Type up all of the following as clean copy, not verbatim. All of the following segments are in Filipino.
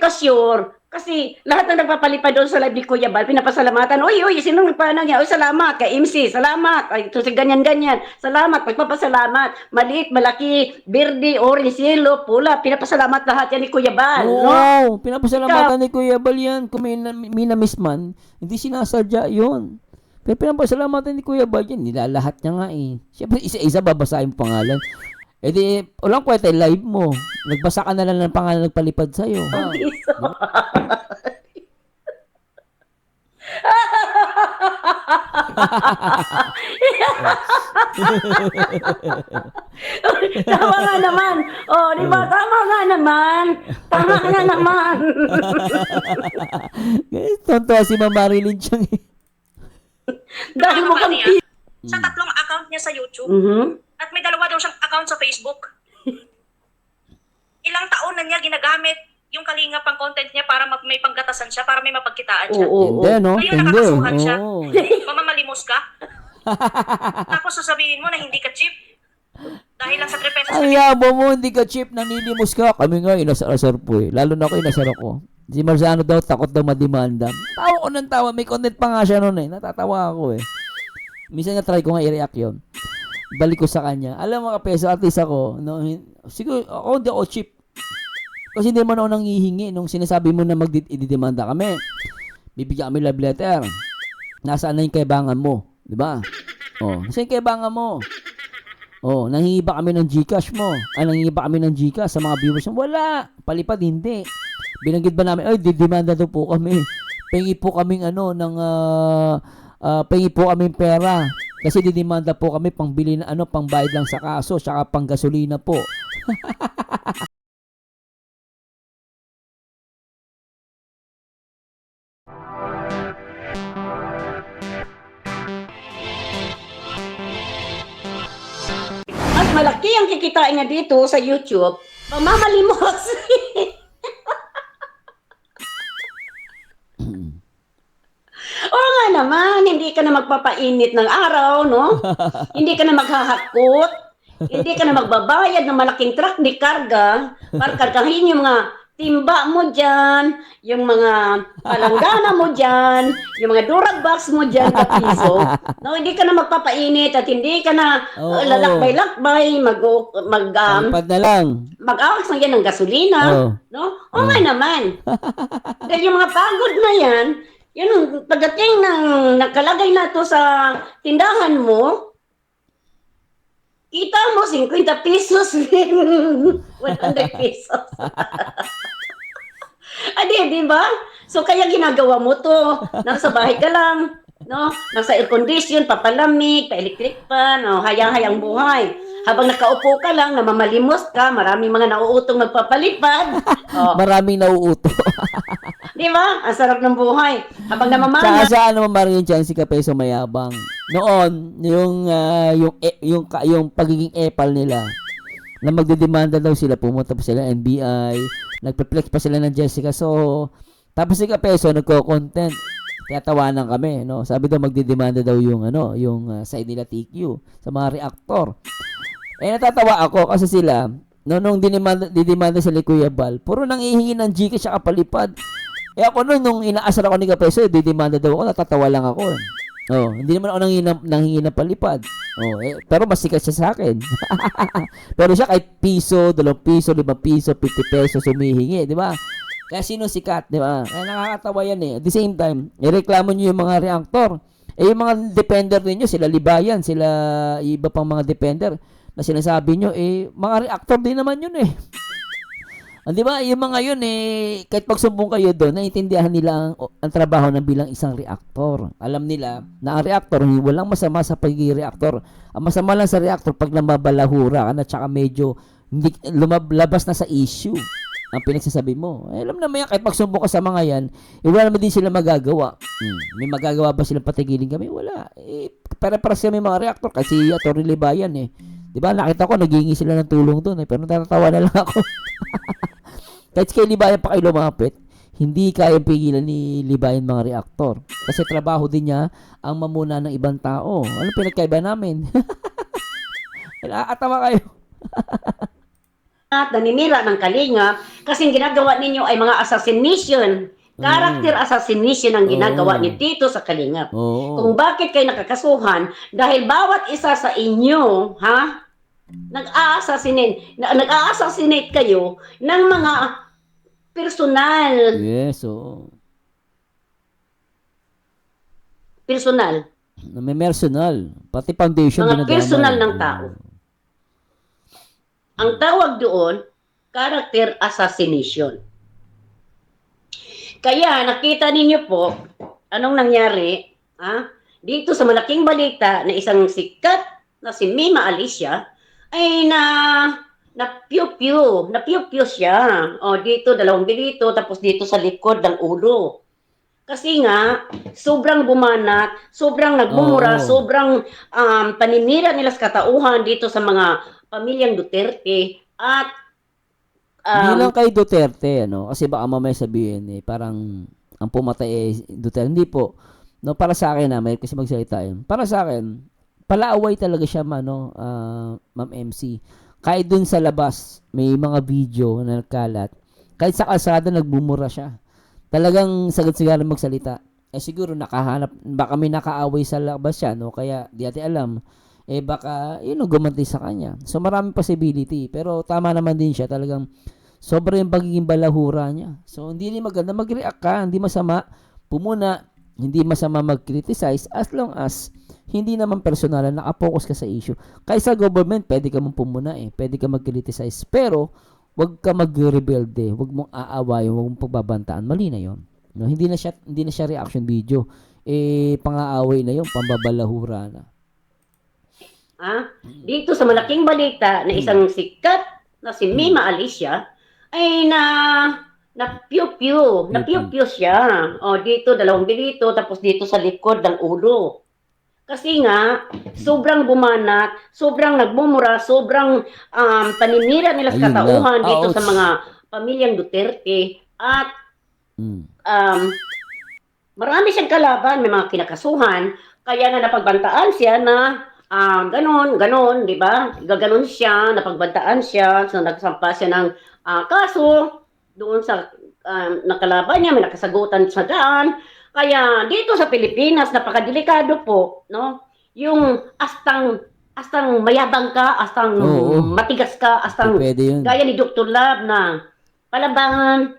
ka-sure. Kasi lahat ng nagpapalipad doon sa live ni Kuya Bal, pinapasalamatan. Uy, sinong nagpaano niya? Uy, salamat kay MC, salamat. Ay, ito si ganyan-ganyan. Salamat, magpapasalamat. Maliit, malaki, verde, orange, yellow, pula. Pinapasalamat lahat yan ni Kuya Bal, no? Oo, Ikaw, pinapasalamatan ni Kuya Bal yan. Kung minamiss man, hindi sinasadya yun. Pero pinapasalamatan ni Kuya Bal yan. Nilalahat niya nga eh. Siyempre, isa-isa babasahin mo pangalan. Eh di, walang kwenta yung live mo. Nagbasa ka na lang ng pangalan nagpalipad sa'yo. tama nga naman. Oh, di ba? Tama nga naman. Tama nga naman. Tonto si Ma'am Marilyn Chang eh. Dahil mo kang sa tatlong account niya sa YouTube at may dalawa daw siyang account sa Facebook. Ilang taon na niya ginagamit yung Kalinga pang content niya para may panggatasan siya, para may mapagkitaan siya. Hindi, no? Ngayon Hindi. nakakasuhan siya. Oo. Mamamalimos ka? Tapos sasabihin mo na hindi ka cheap. Dahil lang sa 3 pesos Ang yabo mo, hindi ka cheap, nanilimos ka. Kami nga, inasar-asar po eh. Lalo na ako, inasar ako. Si Marzano daw, takot daw madimanda. Tawa ko ng tawa. May content pa nga siya noon eh. Natatawa ako eh. Minsan nga try ko nga i-react yun. Balik ko sa kanya. Alam mo, kapeso, at least ako, no, siguro, ako hindi ako cheap. Kasi hindi mo na ako nanghihingi nung sinasabi mo na magdidemanda kami. Bibigyan kami love letter. Nasaan na yung kaibangan mo? Diba? Oh, nasaan yung kaibangan mo? Oh, nanghingi ba kami ng GCash mo? Nanghingi ba kami ng GCash sa mga viewers mo? Wala. Palipad, hindi. Binanggit ba namin, ay, didemanda daw po kami. Pengi po kaming pengi po kaming pera. Kasi didemanda po kami pangbili na pangbayad lang sa kaso, saka pang gasolina po. mas malaki ang kikitain niya dito sa YouTube. Mamamalimos. Oo nga naman, hindi ka na magpapainit ng araw, no? Hindi ka na maghahakot. Hindi ka na magbabayad ng malaking truck di karga para kargahin yung mga timba mo dyan, yung mga palanggana mo dyan, yung mga durag box mo dyan na piso. No, hindi ka na magpapainit at hindi ka na lalakbay-lakbay, Palipad na lang. mag-awas na yan ng gasolina. Oo. No? O nga naman. Dahil yung mga pagod na yan, yun, pagdating ng nakalagay na to sa tindahan mo, kita mo 50 pesos din. 100 pesos. Di ba? So, kaya ginagawa mo to. Nasa bahay ka lang. No? Nasa air condition, papalamig, pa-electric fan, hayang-hayang buhay. Habang nakaupo ka lang, namamalimos ka, maraming mga nauutong nagpapalipad. Oh. Maraming nauuto. Di ba? Ang sarap ng buhay. Habang Tsaka namamana. sa Marilyn Chang, si Kapeso mayabang. Noon, yung pagiging epal nila, na magdedemanda daw sila, pumunta pa sila NBI, nagpe-flex pa sila ng Jessica. So, tapos si Kapeso nagko-content. Tiyatawanan kami, no? Sabi daw magdedemanda daw yung side nila TQ sa mga reactor. Eh natatawa ako kasi sila nung didemanda sila ni Kuya Bal, puro nang ihingi ng GCash sa kapalipad. Eh ako nung inaasar ako ni Kapeso, didemanda daw ako, natatawa lang ako. Oh, hindi naman ako nanghingi ng palipad. Oh, pero mas sikat siya sa akin. Pero siya kahit piso, 2 piso, 5 piso, 50 pesos humihingi, di ba? Kaya sino sikat, di ba? Kaya nakakatawa yan eh. At the same time, ireklamo nyo yung mga reactor. Eh yung mga depender ninyo, sila Libayan, sila iba pang mga depender na sinasabi nyo, mga reactor din naman yun eh. Di ba? Yung mga yun kahit pagsumbong kayo doon, naiintindihan nila ang trabaho ng bilang isang reactor. Alam nila na ang reactor, walang masama sa pagiging reactor. Ang masama lang sa reactor, pag namabalahura ka na, tsaka medyo lumabas na sa issue ang pinagsasabi mo. Alam naman yan, kahit pagsumbong ka sa mga yan, wala naman din sila magagawa. May magagawa ba silang patigilin kami? Wala. Para sila may mga reactor, kasi Atty. Libayan Di ba? Nakita ko, naghihingi sila ng tulong doon pero natatawa na lang ako. Kahit kay Libayan pa kayo lumapit, hindi kayang pigilan ni Libayan mga reactor. Kasi trabaho din niya ang mamuna ng ibang tao. Anong pinagkaiba namin? Nakakatawa kayo. naninira ng Kalingap kasi ang ginagawa ninyo ay mga assassination. Character assassination ang ginagawa ni Tito sa Kalingap. Oo. Kung bakit kayo nakakasuhan, dahil bawat isa sa inyo, nag-a-assassinate kayo ng mga personal. Yes, oo. May personal. Pati foundation. Mga dinadamay. personal ng tao. Ang tawag doon, character assassination. Kaya nakita ninyo po, anong nangyari dito sa malaking balita na isang sikat na si Mima Alicia ay na-pew-pew siya. O dito, dalawang dito, tapos dito sa likod ng ulo. Kasi nga, sobrang bumanat, sobrang nagmumura, sobrang paninira nila sa katauhan dito sa mga pamilyang Duterte at Hindi lang kay Duterte, ano? Kasi baka mamaya sabihin, parang ang pumatay Duterte. Hindi po. No, para sa akin, may kasi magsalita yun. Para sa akin, palaaway talaga siya, Ma'am MC. Kahit dun sa labas, may mga video na nagkalat. Kahit sa kalsada, nagbumura siya. Talagang sagad-sagad magsalita. Siguro nakahanap, baka may nakaaway sa labas siya, no? Kaya di natin alam. Baka, gumanti sa kanya. So, maraming possibility. Pero tama naman din siya. Talagang sobra yung pagiging balahura niya. So, hindi rin maganda. Mag-react ka. Hindi masama. Pumuna. Hindi masama mag-criticize as long as hindi naman personal na nakapokus ka sa issue. Kahit sa government, pwede ka mong pumuna Pwede ka mag-criticize. Pero, wag ka mag-rebelde. Wag mong aawayin. Wag mong pagbabantaan. Mali na yun. No, hindi na siya reaction video. Pang-aaway na yun. Pambabalahura na. Dito sa malaking balita na isang sikat na si Mima Alicia ay na-pew-pew siya. O dito, dalawang dito, tapos dito sa likod ng ulo. Kasi nga, sobrang bumanat, sobrang nagmumura, sobrang paninira nila sa katauhan dito sa mga pamilyang Duterte at marami siyang kalaban, may mga kinakasuhan, kaya nga napagbantaan siya na ganon, di ba? Gaganon siya, napagbantaan siya, so nagsampa siya ng kaso doon sa nakalaban niya, may nakasagutan sa daan. Kaya dito sa Pilipinas, napakadelikado po, no? Yung astang mayabang ka, astang matigas ka, astang gaya ni Dr. Lab na palabangan,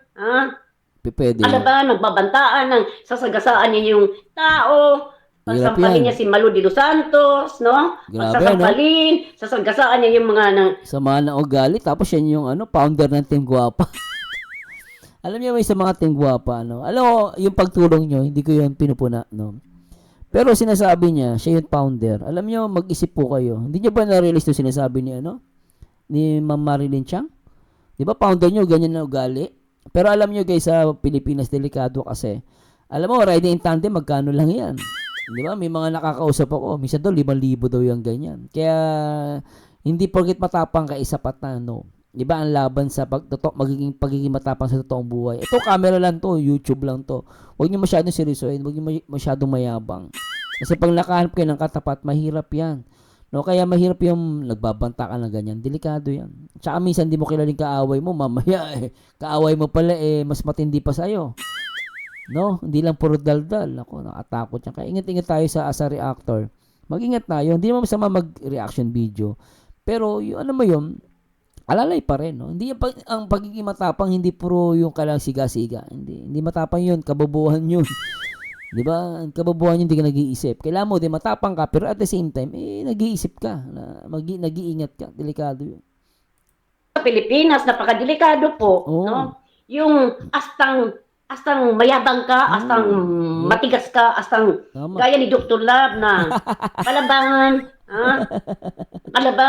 palaban, nagbabantaan ng sasagasaan niya yung tao. Pagsampalin niya si Malu de los Santos, no? Pagsasampalin, sasagasaan niya yung mga sama na ugali, tapos yan yung founder ng Team Guapa. Alam niyo may sa mga Team Guapa, alam mo, yung pagtulong niyo, hindi ko yun pinupuna, no? Pero sinasabi niya, siya yung founder. Alam niyo, mag-isip po kayo. Hindi niyo ba na-realize yung sinasabi ni ni Ma'am Marilyn Chiang? Di ba founder niyo, ganyan na ugali? Pero alam niyo guys, sa Pilipinas, delikado kasi. Alam mo, riding in tandem, magkano lang yan? Di ba? May mga nakakausap ako. Minsan daw, 5,000 daw yung ganyan. Kaya, hindi porket matapang ka, sapat na, no? Di ba? Ang laban sa pagiging matapang sa totoong buhay. Ito, camera lang to. YouTube lang to. Huwag niyo masyadong seryosohin. Huwag niyo masyadong mayabang. Kasi pag nakahanap kayo ng katapat, mahirap yan. No? Kaya mahirap yung nagbabanta ka ng ganyan. Delikado yan. Tsaka minsan, di mo kilaling kaaway mo. Mamaya, kaaway mo pala, mas matindi pa sa'yo. No, hindi lang puro daldal. Ako, nakatakot yan. Kaya ingat-ingat tayo as a reactor. Mag-ingat tayo. Hindi naman masama mag-reaction video. Pero, yung yun, alalay pa rin. No? Hindi ang pagiging matapang, hindi puro yung kalang siga-siga. Hindi matapang yun. Kababuhan yun. Di ba? Kababuhan yun, hindi ka nag-iisip. Kailangan mo, di matapang ka. Pero at the same time, nag-iisip ka. Nag-iingat ka. Delikado yun. Sa Pilipinas, napakadelikado po. No? Yung astang mayabang ka, astang matigas ka, astang gaya ni Dr. Lab na palabangan,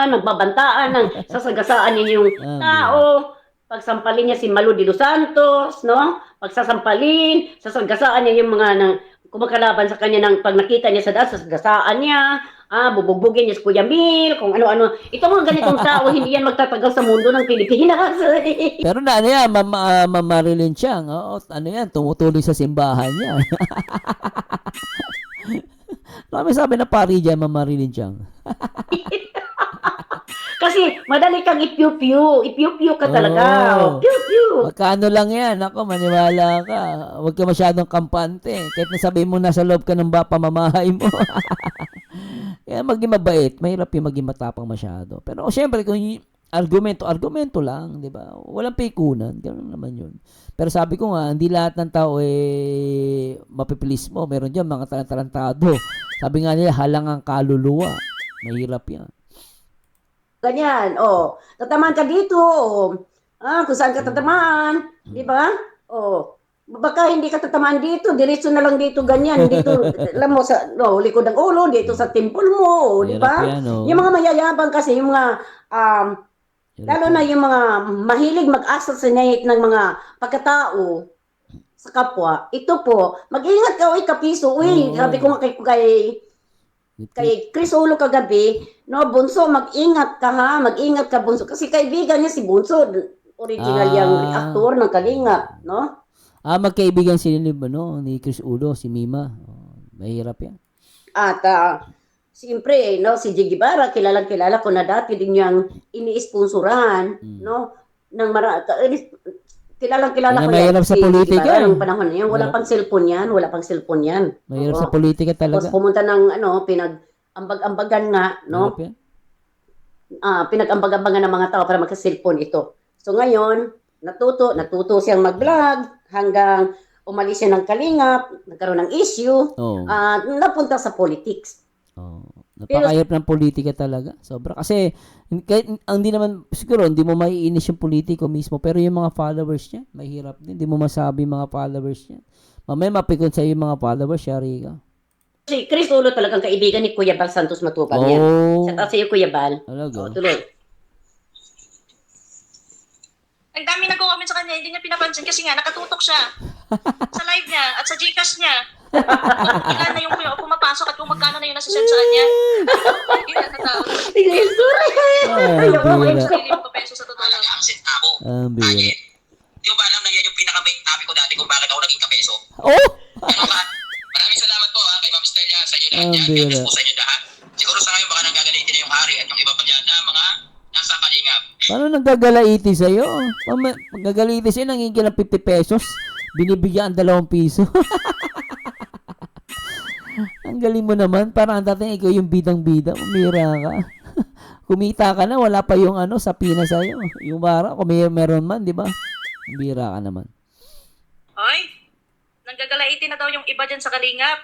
nagbabantaan ng sasagasaan niya yung tao. Pagsampalin niya si Malu de los Santos, no? Pagsasampalin, sasagasaan niya yung mga kumakalaban sa kanya pag nakita niya sa daan, sasagasaan niya. Bubugbugin niya si Kuya Mil, kung ano-ano. Ito mga ganitong tao, hindi yan magtatagal sa mundo ng Pilipinas. Pero yan, Ma'am Marilyn Chiang, yan, tumutuloy sa simbahan niya. Sabi na pari dyan, Ma'am Marilyn Chiang. Kasi madali kang ipiu-piu. Ipiu-piu ka talaga. Oo. Piu-piu. Magkano lang yan? Ako, maniwala ka. Huwag ka masyadong kampante. Kahit nasabihin mo nasa loob ka ng pamamahay mo. Kaya maging mabait. Mahirap yung maging matapang masyado. Pero syempre, kung argumento lang, di ba? Walang pikunan. Ganun naman yun. Pero sabi ko nga, hindi lahat ng tao mapipilis mo. Meron dyan mga tarantado. Sabi nga nila, halang ang kaluluwa. Mahirap yan. Ganyan, tatamaan ka dito, kung saan ka tatamaan, di ba? Baka hindi ka tatamaan dito, diretso na lang dito, ganyan, dito, alam mo, likod ng ulo, dito sa temple mo, di ba? Mahirap yan, oh. Yung mga mayayabang kasi, yung mga, lalo na yung mga mahilig mag-assassinate ng mga pagkatao sa kapwa, ito po, mag-ingat ka, kapiso, Oo. sabi ko nga kay Chris Ulo kagabi, no, Bunso, mag-ingat ka ha, mag-ingat ka, Bunso. Kasi kaibigan niya si Bunso, original yung aktor ng Kalingap, no? Magkaibigan sila ni Chris Ulo, si Mima. Mahirap yan. At, siyempre, no, si Jiggy Barra, kilala ko na dati din niyang ini-sponsoran, no? Kilalang Kaya ko mahirap sa politika. Jiggy Barra, ng panahon na yan. Wala pang cellphone yan. Mahirap Oo. sa politika talaga. Tapos pumunta ng, pinag-ambagan nga, no? Mahirap yan. Pinag-ambag-ambagan ng mga tao para magka-cellphone ito. So ngayon, natuto siyang mag-vlog hanggang umalis siya ng Kalingap, nagkaroon ng issue, Oo. napunta sa politics. Napakahirap ng politika talaga. Sobra. Kasi, kahit, hindi naman, siguro, hindi mo maiinis yung politiko mismo, pero yung mga followers niya, mahirap din. Hindi mo masabi yung mga followers niya. Mamaya mapikon sa'yo yung mga followers, Shari ka. Si Chris Ulo talagang kaibigan ni Kuya Bal Santos Matubang yan. Shout out sa iyo, Kuya Bal. Talaga. Tuloy. Ang dami nag-comment sa kanya, hindi niya pinapansin kasi nga nakatutok siya sa live niya at sa Gcash niya. Ilan na yung pumapasok at kung magkano na yung nasasend sa kanya. Hindi na katao. Tignan, sorry. Hindi mo peso sa totoo lang. Absent na ako. Bira. Di ba alam na yan yung pinaka-main topic ko dati kung bakit ako naging kapeso? Oh! Ano ba? Maraming salamat po kay Ma'am Stella sa inyo lahat yan. Bira. God bless po sa inyo lahat. Siguro sa ngayon baka nanggagalitin na yung hari at yung iba pa dyan na mga nasa kalingap. Paano nanggagalaiti sa'yo? Nanggagalaiti sa'yo, nangingin ng 50 pesos. Binibigyan ang 2 piso. Ang galing mo naman. Parang dating ikaw yung bidang-bida. Umira ka. Kumita ka na, wala pa yung sa pina sa'yo. Yung bara, kung meron man, di ba? Umira ka naman. Hoy, nanggagalaiti na daw yung iba dyan sa Kalingap.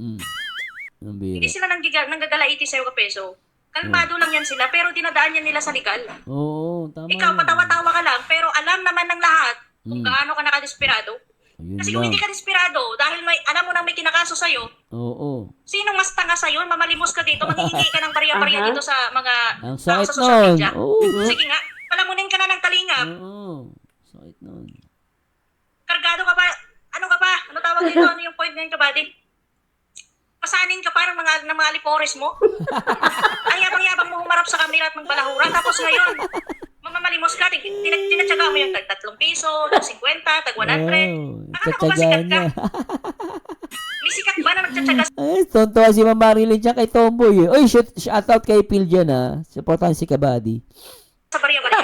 Ang bira. Hindi sila nanggagalaiti sa'yo kapeso. Kalmado lang yan sila, pero dinadaan yan nila sa legal. Oo, tama. Ikaw, yan. patawa-tawa ka lang, pero alam naman ng lahat kung gaano ka nakadesperado. Ayun Kasi kung lang. hindi ka desperado, dahil alam mo nang may kinakaso sa'yo, Oo. sinong mas tanga sa'yo, mamalimos ka dito, manghihingi ka ng barya-barya Aha. dito sa mga Ang tao sakit sa social nun. media. Oo. Sige nga, palamunin ka na ng Kalingap. Oo. Sakit nun. Kargado ka pa, ano ka pa? Ano tawag dito? Ano yung point ngayon ka, buddy? Pasanin ka parang ng mga alipores mo. Ang yabang-yabang mo humarap sa kamera at magbalahura. Tapos ngayon, mamamalimos ka, tinatsaga mo yung tag 3 piso, tag 50, tag 100. Oo. Akala ko ba Tsatsagaan sikat ka? niya. May sikat ba na nagtsatsaga Ay, tontuwa si Ma'am Marilyn siya kay Tomboy. Oy, shout out kay Phil dyan ha. Supportan si Kabady. sa barya-barya?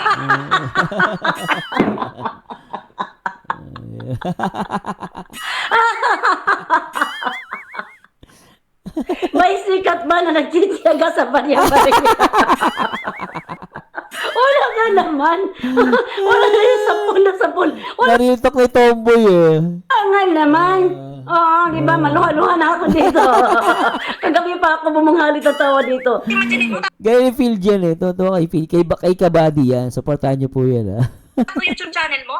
May sikat ba na nagtitiyaga sa barya-barya? Wala ka naman. Wala na yung sapul. Wala Naritok ni Tomboy eh. nga naman. Oo, di ba? Maluha-luha na ako dito. Kagabi pa ako bumanghali tawa dito. Imagine mo, Gaya ni Phil dyan eh. Totoo kay Phil. Kay Kabady yan. Supportan niyo po yan ha. ano YouTube channel mo?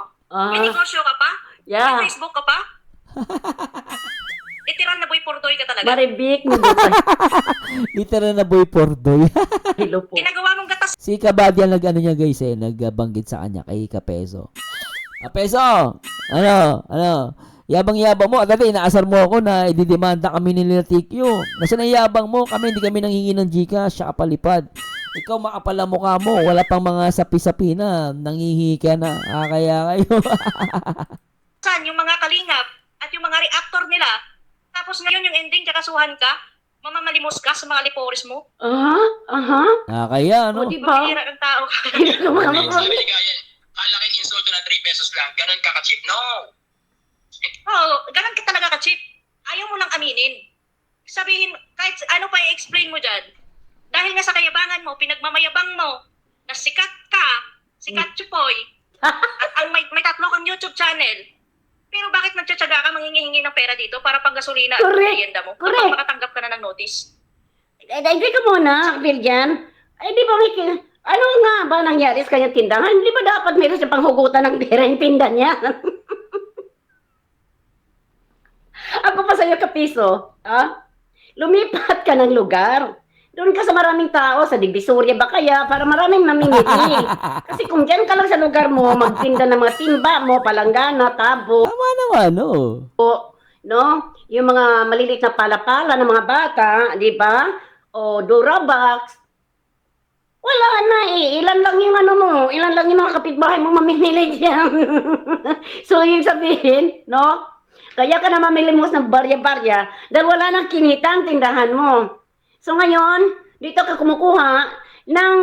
May negosyo ka pa? Yeah. May Facebook ka pa? Literal na boy pordoy ka talaga. Maribik mo dito. Literal na boy pordoy. Hilo po. Ginagawa mong gatas Si Kabady ang nag-ano niya guys eh. Nagbanggit sa kanya kay Kapeso. Kapeso! Ano? Yabang-yabang mo. Dati inaasar mo ako na ididemanda kami nila TQ. Nasaan ang yabang mo? Hindi kami nanghingi ng Gcash. Siya kapalipad. Ikaw makapala mukha mo. Wala pang mga sapi-sapi na. Nanghihi ka na. Kaya kayo. yung mga kalingap at yung mga reactor nila. Tapos ngayon yung ending, kakasuhan ka. Mamamalimos ka sa mga lipores mo? Aha, aha. Nakakaya, O, no? di ba? Bihira ng tao ka. Sabi ni Gayan, kalaking insulto na 3 pesos lang, ganun ka ka-cheap. No! Oo, ganun ka talaga ka-cheap. Ayaw mo lang aminin. Sabihin, kahit ano pa i-explain mo dyan, dahil nga sa kayabangan mo, pinagmamayabang mo, na sikat ka, sikat chupoy, at ang may 3 kang YouTube channel, pero bakit nagtsatsaga ka manghingi-hingi ng pera dito para pang gasolina at Correct. merienda mo? Correct. Kapag makatanggap ka na ng notice. Hindi ka muna, Virgin. Ay, di ba ano nga ba nangyari sa kanyang tindahan? Di ba dapat meron siya panghugutan ng pera yung tinda niya? Ako pa sa'yo kapiso, ha? Lumipat ka ng lugar. Doon ka sa maraming tao, sa Divisoria ba kaya, para maraming mamimili. Kasi kung dyan ka lang sa lugar mo, magtinda ng mga timba mo, palanggana, tabo, Tama naman, no? no? Yung mga maliliit na pala-pala ng mga bata, di ba? O Durabox. Wala na eh. Ilan lang yung ano mo, ilan lang yung mga kapitbahay mo mamimili diyan. So, yung sabihin, no? Kaya ka na mamilimos ng barya-barya dahil wala nang kinita ang tindahan mo. So, ngayon, dito ka kumukuha ng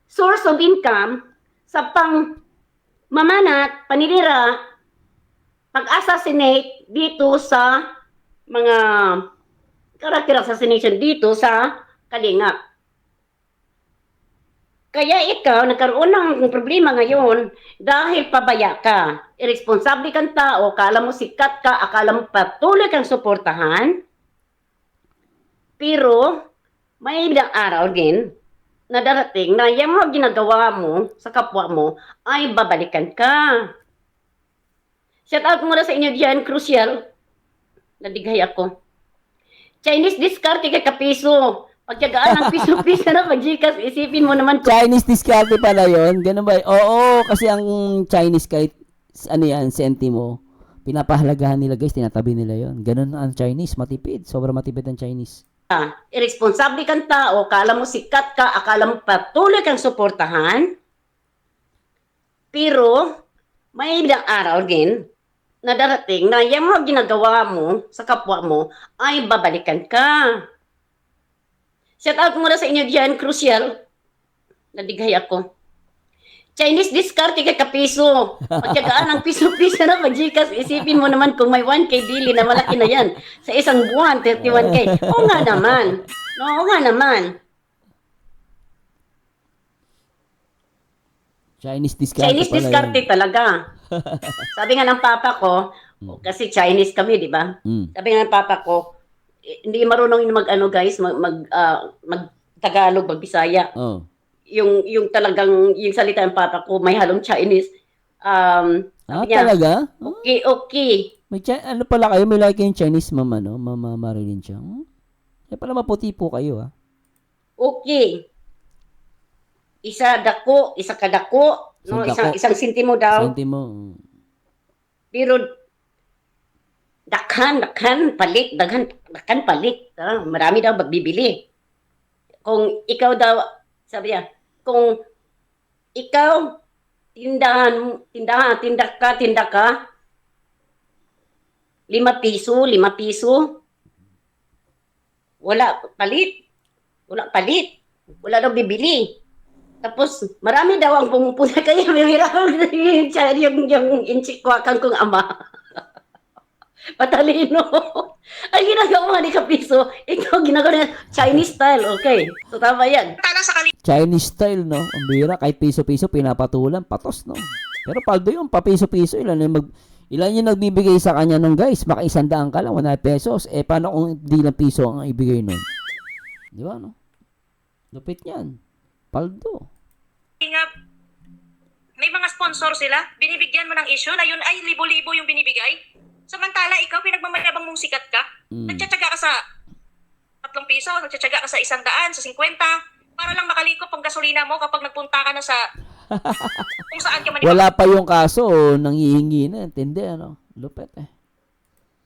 source of income sa pang-mamanat, paninira, pag-assassinate dito sa mga character assassination dito sa Kalingap. Kaya ikaw, nagkaroon ng problema ngayon dahil pabaya ka. Irresponsable kang tao, akala mo sikat ka, akala mo patuloy kang suportahan. Pero, may ilang araw din na darating na yung mga ginagawa mo sa kapwa mo ay babalikan ka. Shout out muna sa inyo dyan, crucial. Nadighay ako. Chinese discard, kay kapiso. Pagtyagaan ng piso-piso na pag-Gcash, isipin mo naman kung Chinese discarte pala yun. Ganun ba? Oo, kasi ang Chinese kahit ano yan, sentimo, pinapahalagahan nila guys, tinatabi nila yon. Ganun ang Chinese, matipid. Sobrang matipid ang Chinese. irresponsable kang tao, akala mo sikat ka, akala mo patuloy kang suportahan. Pero, may ilang araw din na darating na yung mga ginagawa mo sa kapwa mo ay babalikan ka. Shout out muna sa inyo dyan, crucial. Nadighay ako. Chinese discard, kay kapiso. Pagtyagaan ng piso-piso na pag-Gcash, isipin mo naman kung may 1K bili na malaki na yan. Sa isang buwan, 31K. Oo nga naman. No, oo nga naman. Chinese discarte Chinese pala discard yun. talaga. Sabi nga ng papa ko, kasi Chinese kami, di ba? Mm. Sabi nga ng papa ko, hindi marunong yung mag-ano guys, mag-Tagalog, mag-Bisaya. Oh. Yung talagang, yung salita ng papa ko, may halong Chinese. Sabi niya, Talaga? okay, okay. May ano pala kayo? May like yung Chinese mama, no? Mama Marilyn siya. Kaya pala maputi po kayo, ha? Okay. Isa dako, isa kadako. No? Isang dako. Isang sentimo daw. Sentimo. Pero, daghan palit. Marami daw magbibili. Kung ikaw daw, sabi niya, kung ikaw, tinda ka, 5 piso, wala palit. Wala daw bibili. Tapos, marami daw ang pumupunta kaya may yung inchikwakan kong ama. Patalino. Ang ginagawa ni Kapiso, ito ginagawa niya Chinese style, okay. So, tama yan. Tala sa Chinese style, no? Ang bira, kahit piso-piso, pinapatulan, patos, no? Pero paldo yung papiso-piso, ilan yung nagbibigay sa kanya nung guys? Baka 100 ka lang, 100 pesos. Eh, paano kung di lang piso ang ibigay nun? Di ba, no? Lupit yan. Paldo. Kalingap, may mga sponsor sila, binibigyan mo ng issue na yun ay libo-libo yung binibigay. Samantala, ikaw, pinagmamayabang mong sikat ka. Nagtsatsaga ka sa 3 piso, nagtsatsaga ka sa 100, sa 50, para lang makalikop ang gasolina mo kapag nagpunta ka na sa kung saan ka man Wala pa yung kaso, nanghihingi na. Tindi, ano? Lupit, eh.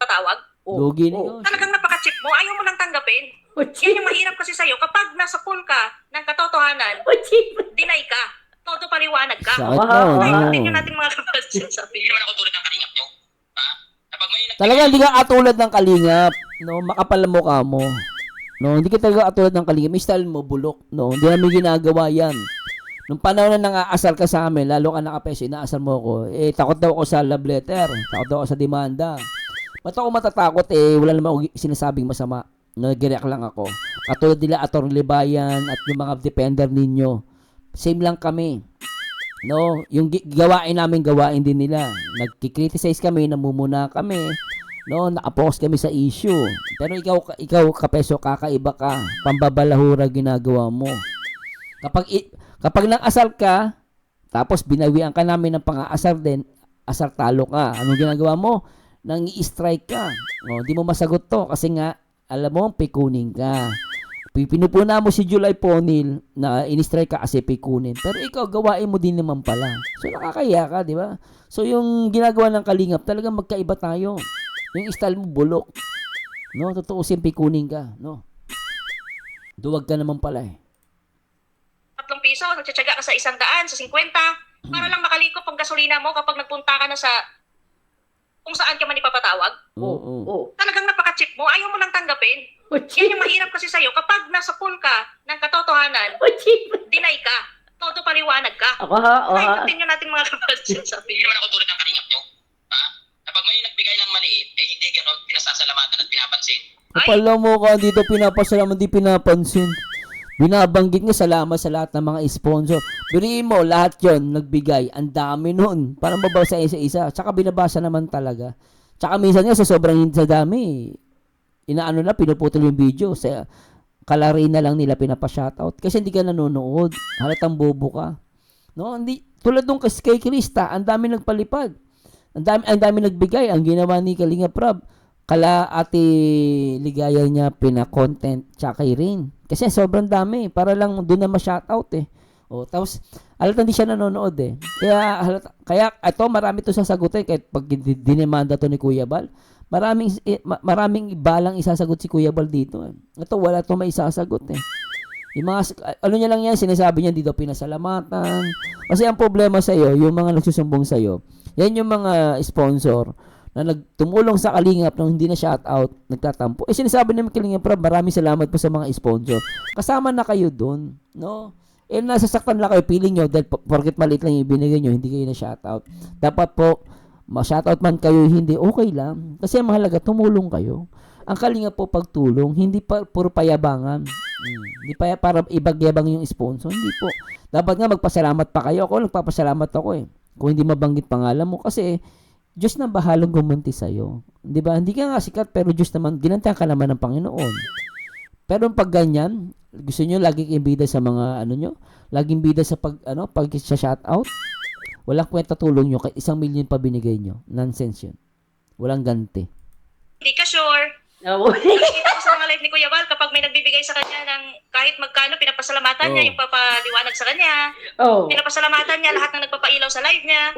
ipatawag. Lugi ni Talagang napaka-cheap mo, ayaw mo nang tanggapin. Yan yung mahirap kasi sa'yo. Kapag nasa pool ka ng katotohanan, deny ka. Todo paliwanag ka. Sakit Wow. na, Ay, no? tingnan natin mga kapatid. Hindi naman ako tulad ng kalingap nyo. Ha? Kapag may Talaga, hindi ka katulad ng kalingap. no, makapal ang mukha mo. No, hindi ka talaga katulad ng Kalingap. May style mo, bulok. No, hindi namin ginagawa yan. Nung panahon na nang-aasar ka sa amin, lalo ka nakapeso, inaasar mo ako, takot daw ako sa love letter. Takot daw ako sa demanda. Ba't ako matatakot? Wala naman ako sinasabing masama. Nag-react lang ako. Katulad nila, Atty. Libayan at yung mga defender ninyo. Same lang kami. No, yung gawain namin, gawain din nila. Nagki-criticize kami, namumuna kami. No, nakapokus kami sa issue. Pero ikaw kapeso, kakaiba ka. Pambabalahura ginagawa mo. Kapag nang-asar ka, tapos binawian ka namin ng pang-aasar din, asar talo ka. Anong ginagawa mo? Nang i-strike ka. No, di mo masagot to kasi nga, alam mo, pikunin ka. Pinupuna mo si July Ponil na in-strike ka kasi pikunin. Pero ikaw, gawain mo din naman pala. So, nakakaya ka, di ba? So, yung ginagawa ng Kalingap, talagang magkaiba tayo. Yung style mo, bulok. No, totoo siyang pikunin ka. No? Duwag ka naman pala eh. 3 piso, nagtsatsaga ka sa 100, sa 50, para lang makalikop ang gasolina mo kapag nagpunta ka na sa kung saan ka man ipapatawag. Oo. Talagang napaka-cheap mo, ayaw mo lang tanggapin. Yan yung mahirap kasi sa'yo, kapag nasa pool ka ng katotohanan, deny ka, todo paliwanag ka. Continue natin mga kapatid sa Hindi naman ako tulad ng Kalingap nyo. Ha? Kapag may nagbigay ng maliit, hindi ganon pinasasalamatan at pinapansin. Kapala mo ka dito, pinapasalamat, di pinapansin. Binabanggit nga salamat sa lahat ng mga sponsor. Biriin mo, lahat yon nagbigay. Ang dami nun. Parang babasa isa-isa. Tsaka binabasa naman talaga. Tsaka minsan nga sa sobrang sa dami, inaano na, pinuputol yung video. Sa kalari na lang nila pinapa-shoutout. Kasi hindi ka nanonood. Halatang bobo ka. No, hindi. Tulad nung kay Krista, ang dami nagpalipad. Ang dami nagbigay. Ang ginawa ni Kalingap Rab, kala Ate Ligaya niya pina-content tsaka kay Rain. Kasi sobrang dami. Para lang doon na ma-shoutout eh. O, tapos, halata hindi siya nanonood eh. Kaya ito, marami to sasagutin. Kahit pag dinemanda to ni Kuya Bal, maraming balang isasagot si Kuya Bal dito. Ito, wala to may isasagot eh. Yung mga, ano niya lang yan, sinasabi niya dito pinasalamatan. Kasi ang problema sa iyo, yung mga nagsusumbong sa iyo, yan yung mga sponsor na nagtumulong sa Kalingap nang hindi na shoutout, nagtatampo. Sinasabi namin Kalingap Rab, maraming salamat po sa mga sponsor. Kasama na kayo doon, no? Nasasaktan lang kayo, feeling nyo, dahil porket maliit lang yung binigay nyo, hindi kayo na shoutout. Dapat po, ma-shoutout man kayo, hindi, okay lang. Kasi ang mahalaga, tumulong kayo. Ang Kalingap po pagtulong, hindi pa puro payabangan. Hindi pa para ibagyabang yung sponsor, hindi po. Dapat nga magpasalamat pa kayo. Ako, nagpapasalamat ako eh. Kung hindi mabanggit pangalan mo, kasi Diyos na bahalang gumunti sa'yo. Di ba? Hindi ka nga sikat, pero Diyos naman, ginantihan ka naman ng Panginoon. Pero pag ganyan, gusto nyo laging ibida sa mga ano nyo, laging bida sa pag shoutout, walang kwenta tulong nyo, kahit 1 million pa binigay nyo. Nonsense yun. Walang ganti. Hindi ka sure. Nakikita ko sa mga live ni Kuya Bal, kapag may nagbibigay sa kanya ng kahit magkano, pinapasalamatan niya yung papaliwanag sa kanya. Pinapasalamatan niya lahat ng nagpapailaw sa live niya.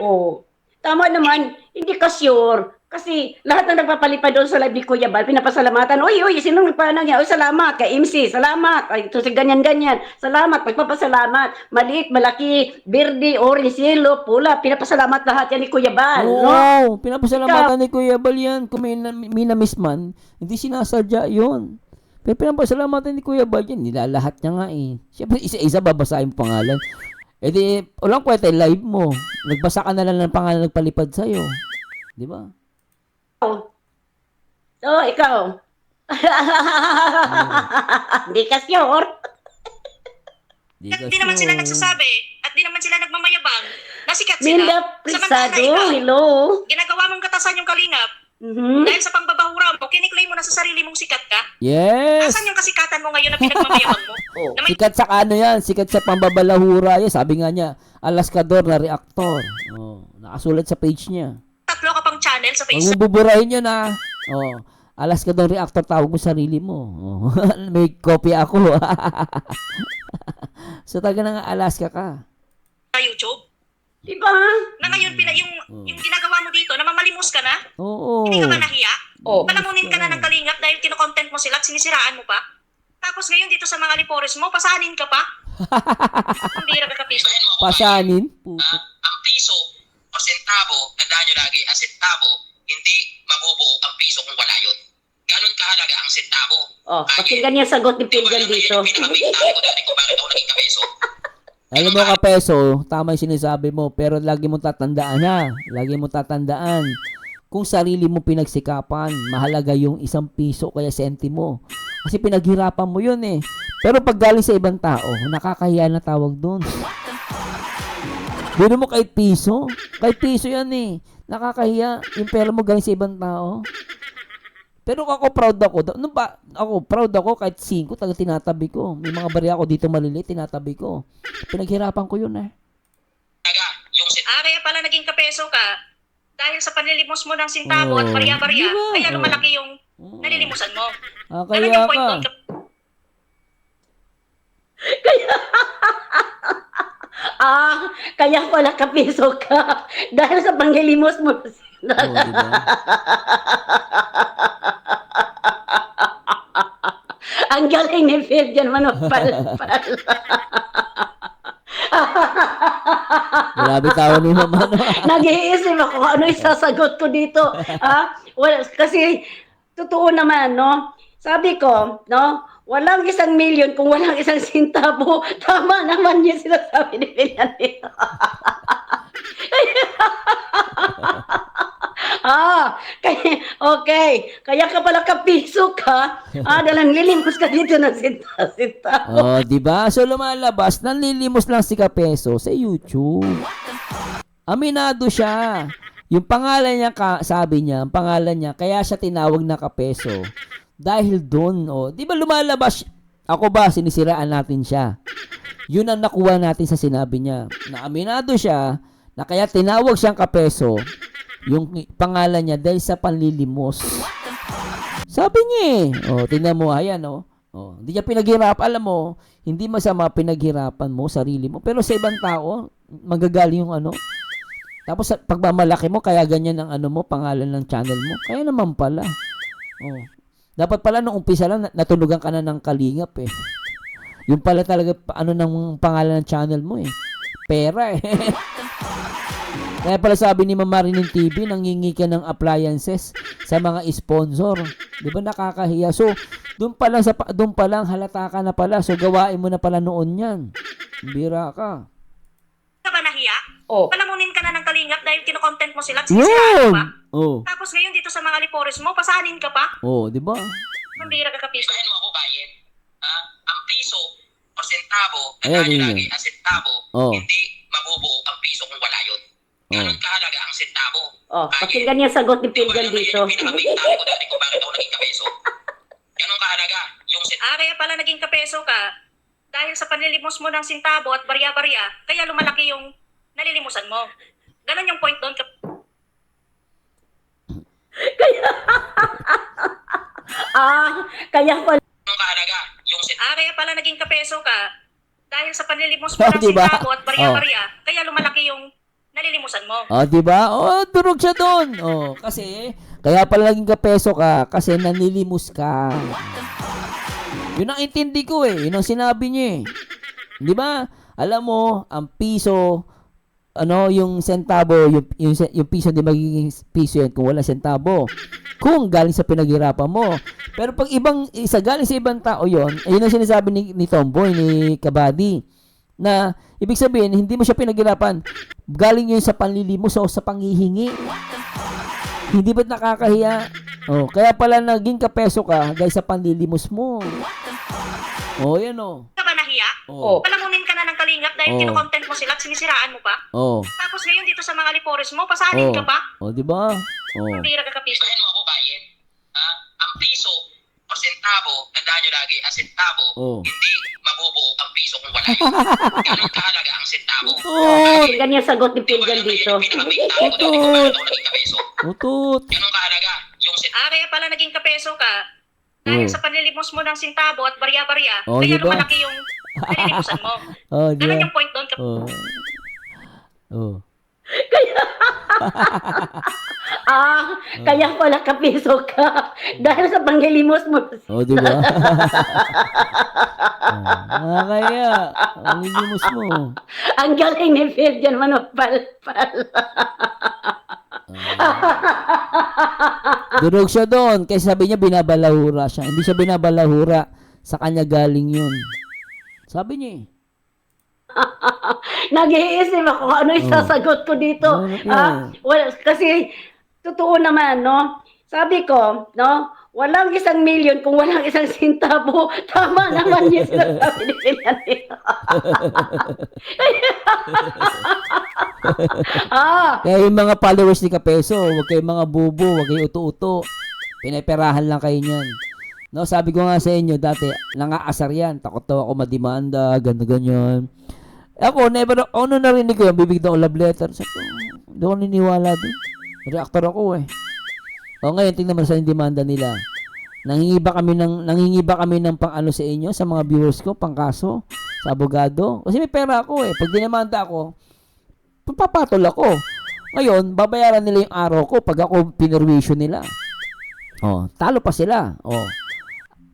Tama naman, hindi ka sure. Kasi lahat ng nagpapalipad doon sa live ni Kuya Bal, pinapasalamatan. Uy, sinong nagpaano niya? Uy, salamat kay MC, salamat. Ay, ito si ganyan-ganyan. Salamat, pagpapasalamat. Maliit, malaki, verde, orange, yellow, pula. Pinapasalamat lahat yan ni Kuya Bal. Oo, pinapasalamatan ni Kuya Bal yan. Kung may na-miss man, hindi sinasadya yun. Pero pinapasalamatan ni Kuya Bal yan. Nilalahat niya nga eh. Siyempre, isa-isa babasahin yung pangalan. Di, walang kwenta, live mo. Nagbasa ka na lang ng pangalan nagpalipad sa'yo. Di ba? So, ikaw. Hindi ka sure. Hindi naman sila nagsasabi at di naman sila nagmamayabang. Nasikat sila. Linda Samantala Prisado, ikaw, hello. ginagawa mong katasan yung Kalingap. Dahil sa pangbabahura mo, kiniklaim mo na sa sarili mong sikat ka. Yes! Asan yung kasikatan mo ngayon na pinagmamayabang mo? Na may Sikat sa ano yan? Sikat sa pambabalahura yan. Sabi nga niya, Alaskador na reactor. Nakasulat sa page niya. 3 ka pang channel sa Huwag Facebook. mo buburahin yun ah. Alaskador reactor, tawag mo sarili mo. May copy ako. So taga na nga Alaska ka. Sa YouTube. Diba? Na ngayon, yung ginagawa mo dito, namamalimos ka na? Oo. Hindi ka ba nahiya? Oo. Palamunin ka na ng Kalingap dahil kinokontent mo sila at sinisiraan mo pa? Tapos ngayon dito sa mga lipores mo, pasanin ka pa? Ang bira ka kapiso. Ibahin mo ako Pasanin? ang piso o sentavo, tandaan nyo lagi, ang sentavo, hindi mabubuo ang piso kung wala yun. Ganon ka kahalaga ang sentabo. Oh, pakinggan niya sagot ni Pilgan dito. Yung pinakabigtaan ko dati kung bakit ako naging kapeso. Alam mo kapeso, tama yung sinasabi mo, pero lagi mong tatandaan ha. Lagi mong tatandaan. Kung sarili mo pinagsikapan, mahalaga yung 1 piso kaya sentimo. Kasi pinaghirapan mo yun eh. Pero pag galing sa ibang tao, nakakahiya na tawag doon. Bino mo kahit piso yan eh. Nakakahiya. Yung pera mo galing sa ibang tao. Pero ako proud ako. Proud ako kahit 5 taga tinatabi ko. May mga barya ako dito maliliit, tinatabi ko. Pinaghirapan ko yun eh. Yung Kaya pala naging kapeso ka dahil sa panlilimos mo ng sintabo at Oh, barya-barya, diba? kaya Oh. lumalaki yung nalilimusan mo. Ganun Kaya yung point ka. doon. Kaya pala kapiso ka dahil sa panglilimos mo. Diba? Ang galing ni Pilgan manupal. Grabe tawa ni mama no. Nag-iisip ako kung ano isasagot ko dito. Well, kasi totoo naman, no? Sabi ko, no? Walang 1,000,000 kung walang 1 sentabo. Tama naman yung sinasabi ni Pilgan dito. Okay. Kaya ka pala kapiso ka. Dalang lilimos ka dito ng sinta. Oh, di ba? So lumalabas, nanlilimos lang si Kapeso sa YouTube. Aminado siya. Yung pangalan niya, sabi niya, ang pangalan niya, kaya siya tinawag na Kapeso. Dahil doon, oh, di ba lumalabas, ako ba, sinisiraan natin siya. Yun ang nakuha natin sa sinabi niya. Na aminado siya, na kaya tinawag siyang Kapeso, yung pangalan niya dahil sa panlilimos. Sabi niya eh. Oh, tingnan mo, ayan oh. Oh, hindi niya pinaghirap. Alam mo, hindi masama pinaghirapan mo, sarili mo. Pero sa ibang tao, magagaling yung ano. Tapos pagmamalaki mo, kaya ganyan ang ano mo, pangalan ng channel mo. Kaya naman pala. Oh. Dapat pala nung umpisa lang, natunugan ka na ng kalingap eh. Yung pala talaga, ano ng pangalan ng channel mo eh. Pera eh. Kaya pala sabi ni Mama Rining TV, nangingi ka ng appliances sa mga sponsor. Di ba nakakahiya? So, doon pa lang halata ka na pala. So, gawain mo na pala noon yan. Bira ka. Ka ba nahiya? Oh. Palamunin ka na ng kalingap dahil kinokontent mo sila at sinisiraan mo pa. Oh. Tapos ngayon dito sa mga lipores mo, pasanin ka pa. Oh, di ba? Mambira ka kapiso. Isahin mo ako, Kayen. Ang piso o sentabo, Ayan, tandaan nyo yun lagi, yun. ang sentabo, Oh. hindi mabubuo ang piso kung wala yun. Ganun kahalaga ang sentabo. Pakinggan niya sagot ni Pilgan dito. Yung pinakabigtaan ko dati kung bakit ako naging kapeso. Ganun kahalaga yung sentabo. Kaya pala naging kapeso ka dahil sa panlilimos mo ng sintabo at barya-barya, kaya lumalaki yung nalilimusan mo. Ganun yung point doon. Kaya pala Ganun kahalaga yung sentabo. Kaya pala naging kapeso ka dahil sa panlilimos mo ng Diba? sintabo at barya-barya, kaya lumalaki yung nalilimusan mo. Oh, di ba? Oh, durog siya doon. Oh, kasi kaya pala naging kapeso ka kasi nanlilimos ka. Yun ang intindi ko eh. Yun ang sinabi niya eh. Di ba? Alam mo, ang piso, ano, yung sentabo, yung piso hindi magiging piso yan kung wala sentabo. Kung galing sa pinaghirapan mo. Pero pag galing sa ibang tao yon, ayun ang sinasabi ni Tomboy, ni Kabady, na ibig sabihin, hindi mo siya pinaghirapan. Galing yun sa panlilimos o sa panghihingi. Hindi ba't nakakahiya? Oh, kaya pala naging kapeso ka dahil sa panlilimos mo. Oh, yan oh. Ka ba nahiya? Oh. Palamunin ka na ng kalingap dahil Oh. kinokontent mo sila at sinisiraan mo pa. Oh. Tapos ngayon dito sa mga lipores mo, pasanin Oh. ka pa. Oh, di ba? Oh. Mambira ka kapiso. Isahin mo ako, Kayen. Ang piso o sentabo, tandaan nyo lagi, ang sentabo, Oh. hindi mabubuo ang piso kung wala yun. Ganun kahalaga ang sentabo. Oh. pakinggan niya sagot ni Pilgan dito. Yung pinakabigtaan ko dati kung bakit ako naging kapeso. Utut. Ganun kahalaga yung sentabo. Kaya pala naging kapeso ka dahil Oh. sa panlilimos mo ng sintabo at barya-barya, Oh, kaya diba? lumalaki yung nalilimusan mo. Oh, di Ganun ba? yung point doon. Oh. Oh. Kaya pala kapiso ka dahil sa panglilimos mo. Oh, di ba? Kaya, ang lilimos mo. Ang galing ni Pilgan manupal. Durog siya doon. Kaya sabi niya, binabalahura siya. Hindi siya binabalahura. Sa kanya galing yun. Sabi niya eh. Nag-iisip ako kung ano yung sasagot ko dito. Well, kasi, totoo naman, no? Sabi ko, no? Walang 1,000,000 kung walang 1 centavo. Tama naman yung sinasabi ni Pilante. Kaya yung mga followers ni Kapeso, huwag kayong mga bubo, huwag kayong uto-uto. Pinaperahan lang kayo niyan. No, sabi ko nga sa inyo dati, nangaasar yan. Takot daw ako madimanda, ganyan. Ako, never, ano narinig ko yan, bibigyan ko love letter. Sabi ko, hindi ako niniwala din. Reactor ako eh. O ngayon, tingnan mo sa demanda nila. Nangingiba kami ng pang-ano sa inyo, sa mga viewers ko, pang-kaso, sa abogado. Kasi may pera ako eh. Pag dinamanda ako, papapatol ako. Ngayon, babayaran nila yung araw ko pag ako pinurwisyo nila. Oh, talo pa sila. Oh.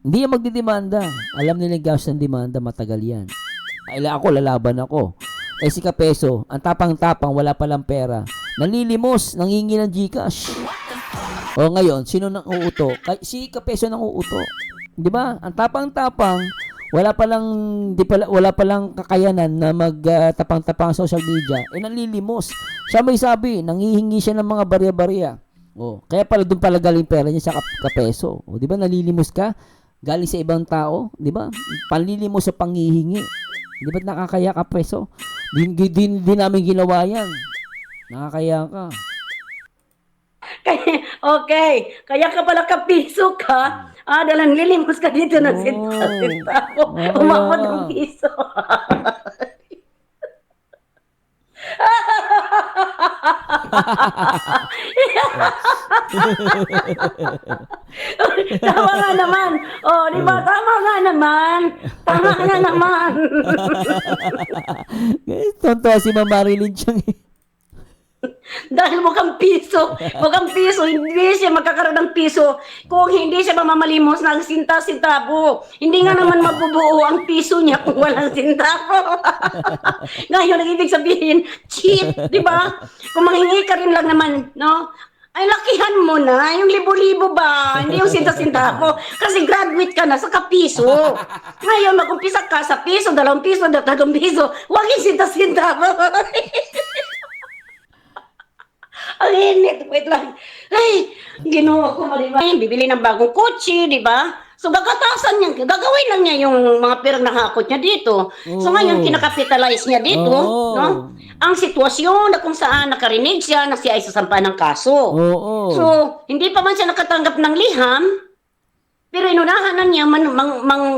Hindi yan magdidemanda. Alam nila yung gas ng demanda, matagal yan. Ako, lalaban ako. Eh si Kapeso, ang tapang-tapang, wala palang pera. Nalilimos, nangingi ng GCash. O ngayon, sino nang uuto? Si Kapeso nang uuto. 'Di ba? Ang tapang-tapang, wala palang kakayanan na magtapang-tapang sa social media. Nanlilimos. Siya may sabi, nanghihingi siya ng mga barya-barya. Kaya pala doon pala galing pera niya sa Kapeso. 'Di ba? Nalilimos ka galing sa ibang tao, 'di ba? Panlilimos sa panghihingi. 'Di ba nakakaya Kapeso? Din namin ginawa 'yan. Nakakaya ka. Okay, kaya ka pala kapiso ka. Dalang lilimos ka dito ng centavo. Umabot ng piso. Tama nga naman. Di ba? Tama nga naman. Tama nga naman. Tonto si Ma'am Marilyn Chang eh. Dahil mukhang piso, hindi siya magkakaroon ng piso kung hindi siya mamamalimos ng sinta-sintabo. Hindi nga naman mabubuo ang piso niya kung walang sintabo. Ngayon, ang ibig sabihin, cheap, di ba? Kung manghingi ka rin lang naman, no? Ay, lakihan mo na, yung libo-libo ba? Hindi yung sinta-sintabo. Kasi graduate ka na sa kapiso. Ngayon, mag-umpisa ka sa piso, 2 piso, 3 piso, huwag yung sinta-sintabo. Ang init, wait lang. Ay, ginawa ko mali ba? Bibili ng bagong kotse, di ba? So, gagatasan niya, gagawin lang niya yung mga perang nakakot niya dito. So, ngayon, kinakapitalize niya dito, no? Ang sitwasyon na kung saan nakarinig siya na siya ay sasampa ng kaso. So, hindi pa man siya nakatanggap ng liham, pero inunahan na niya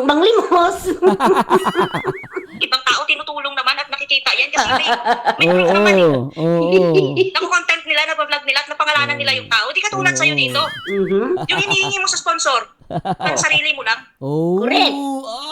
manglimos. Ibang tao tinutulong naman at nakikita yan kasi may proof naman eh. Naku-content nila, nag-vlog nila at napangalanan nila yung tao. Di katulad sa'yo dito. Yung hinihingi mo sa sponsor, ang sarili mo lang. Correct.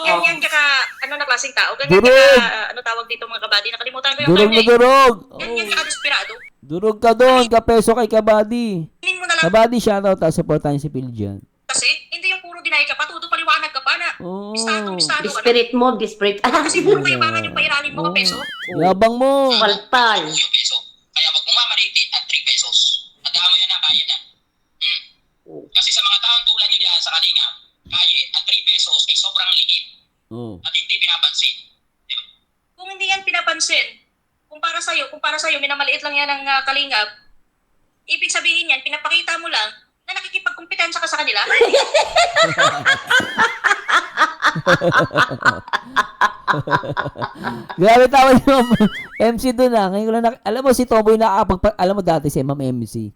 Yan, tsaka ano na klaseng tao. Ganyan, tsaka ano tawag dito mga kabady. Nakalimutan ko yung Durog na durog. Yan, tsaka desperado. Durog ka doon, Kapeso kay Kabady. Hinin mo na lang Kabady, shoutout at supportahan si Piljan. kasi, hindi yung puro deny ka pa, todo paliwanag ka pa na. Bistado ka na. Spirit mo, disparate. Kasi puro kayabangan yung pairalin mo ka peso. Yabang mo. Palpal. Yung peso. Kaya wag mong mamalitin at 3 pesos. Tandaan mo yan na, kaya na. Kasi sa mga taong tulad nyo dyan sa Kalingap, kaya at 3 pesos ay sobrang liit at hindi pinapansin. Di ba? Kung hindi yan pinapansin, kung para sa'yo, minamaliit lang yan ng kalingap, ibig sabihin yan, pinapakita mo lang na nakikipagkumpetensya ka sa kanila. Grabe tawa yung MC doon ah. Ngayon ko lang alam mo si Tomboy alam mo dati si Ma'am MC.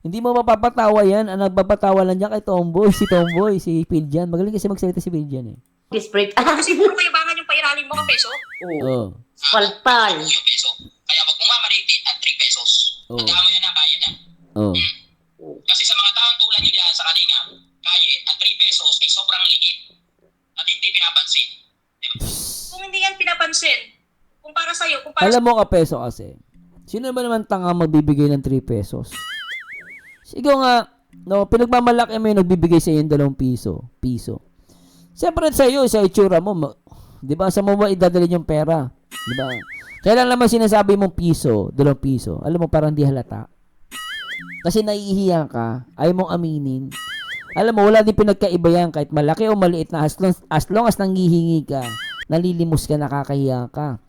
Hindi mo mapapatawa yan. Ang nagpapatawa lang niya kay Tomboy. Si Tomboy, si Piljan. Magaling kasi magsalita si Piljan eh. Disparate. Kasi puro kayabangan yung pairalin mo ka peso. Palpal. Yung peso. Kaya wag mong mamalitin at 3 pesos. Tandaan mo yan na, kaya na. Kasi sa mga taong tulad nyo dyan sa Kalingap, kaya at 3 pesos ay sobrang liit at hindi pinapansin. Di ba? Kung hindi yan pinapansin, kung para sa'yo, Alam mo Kapeso kasi, sino ba naman tanga magbibigay ng 3 pesos? Sigaw nga, no, pinagmamalaki mo yung nagbibigay sa iyo ng 2 piso. Siyempre sa iyo, sa itsura mo, di ba, sa mo idadalhin yung pera. Di ba? Kaya lang naman sinasabi mong piso, 2 piso. Alam mo, parang di halata. Kasi naiihiya ka, ayaw mong aminin. Alam mo, wala din pinagkaiba yan kahit malaki o maliit na as long as nanghihingi ka, nalilimos ka, nakakahiya ka.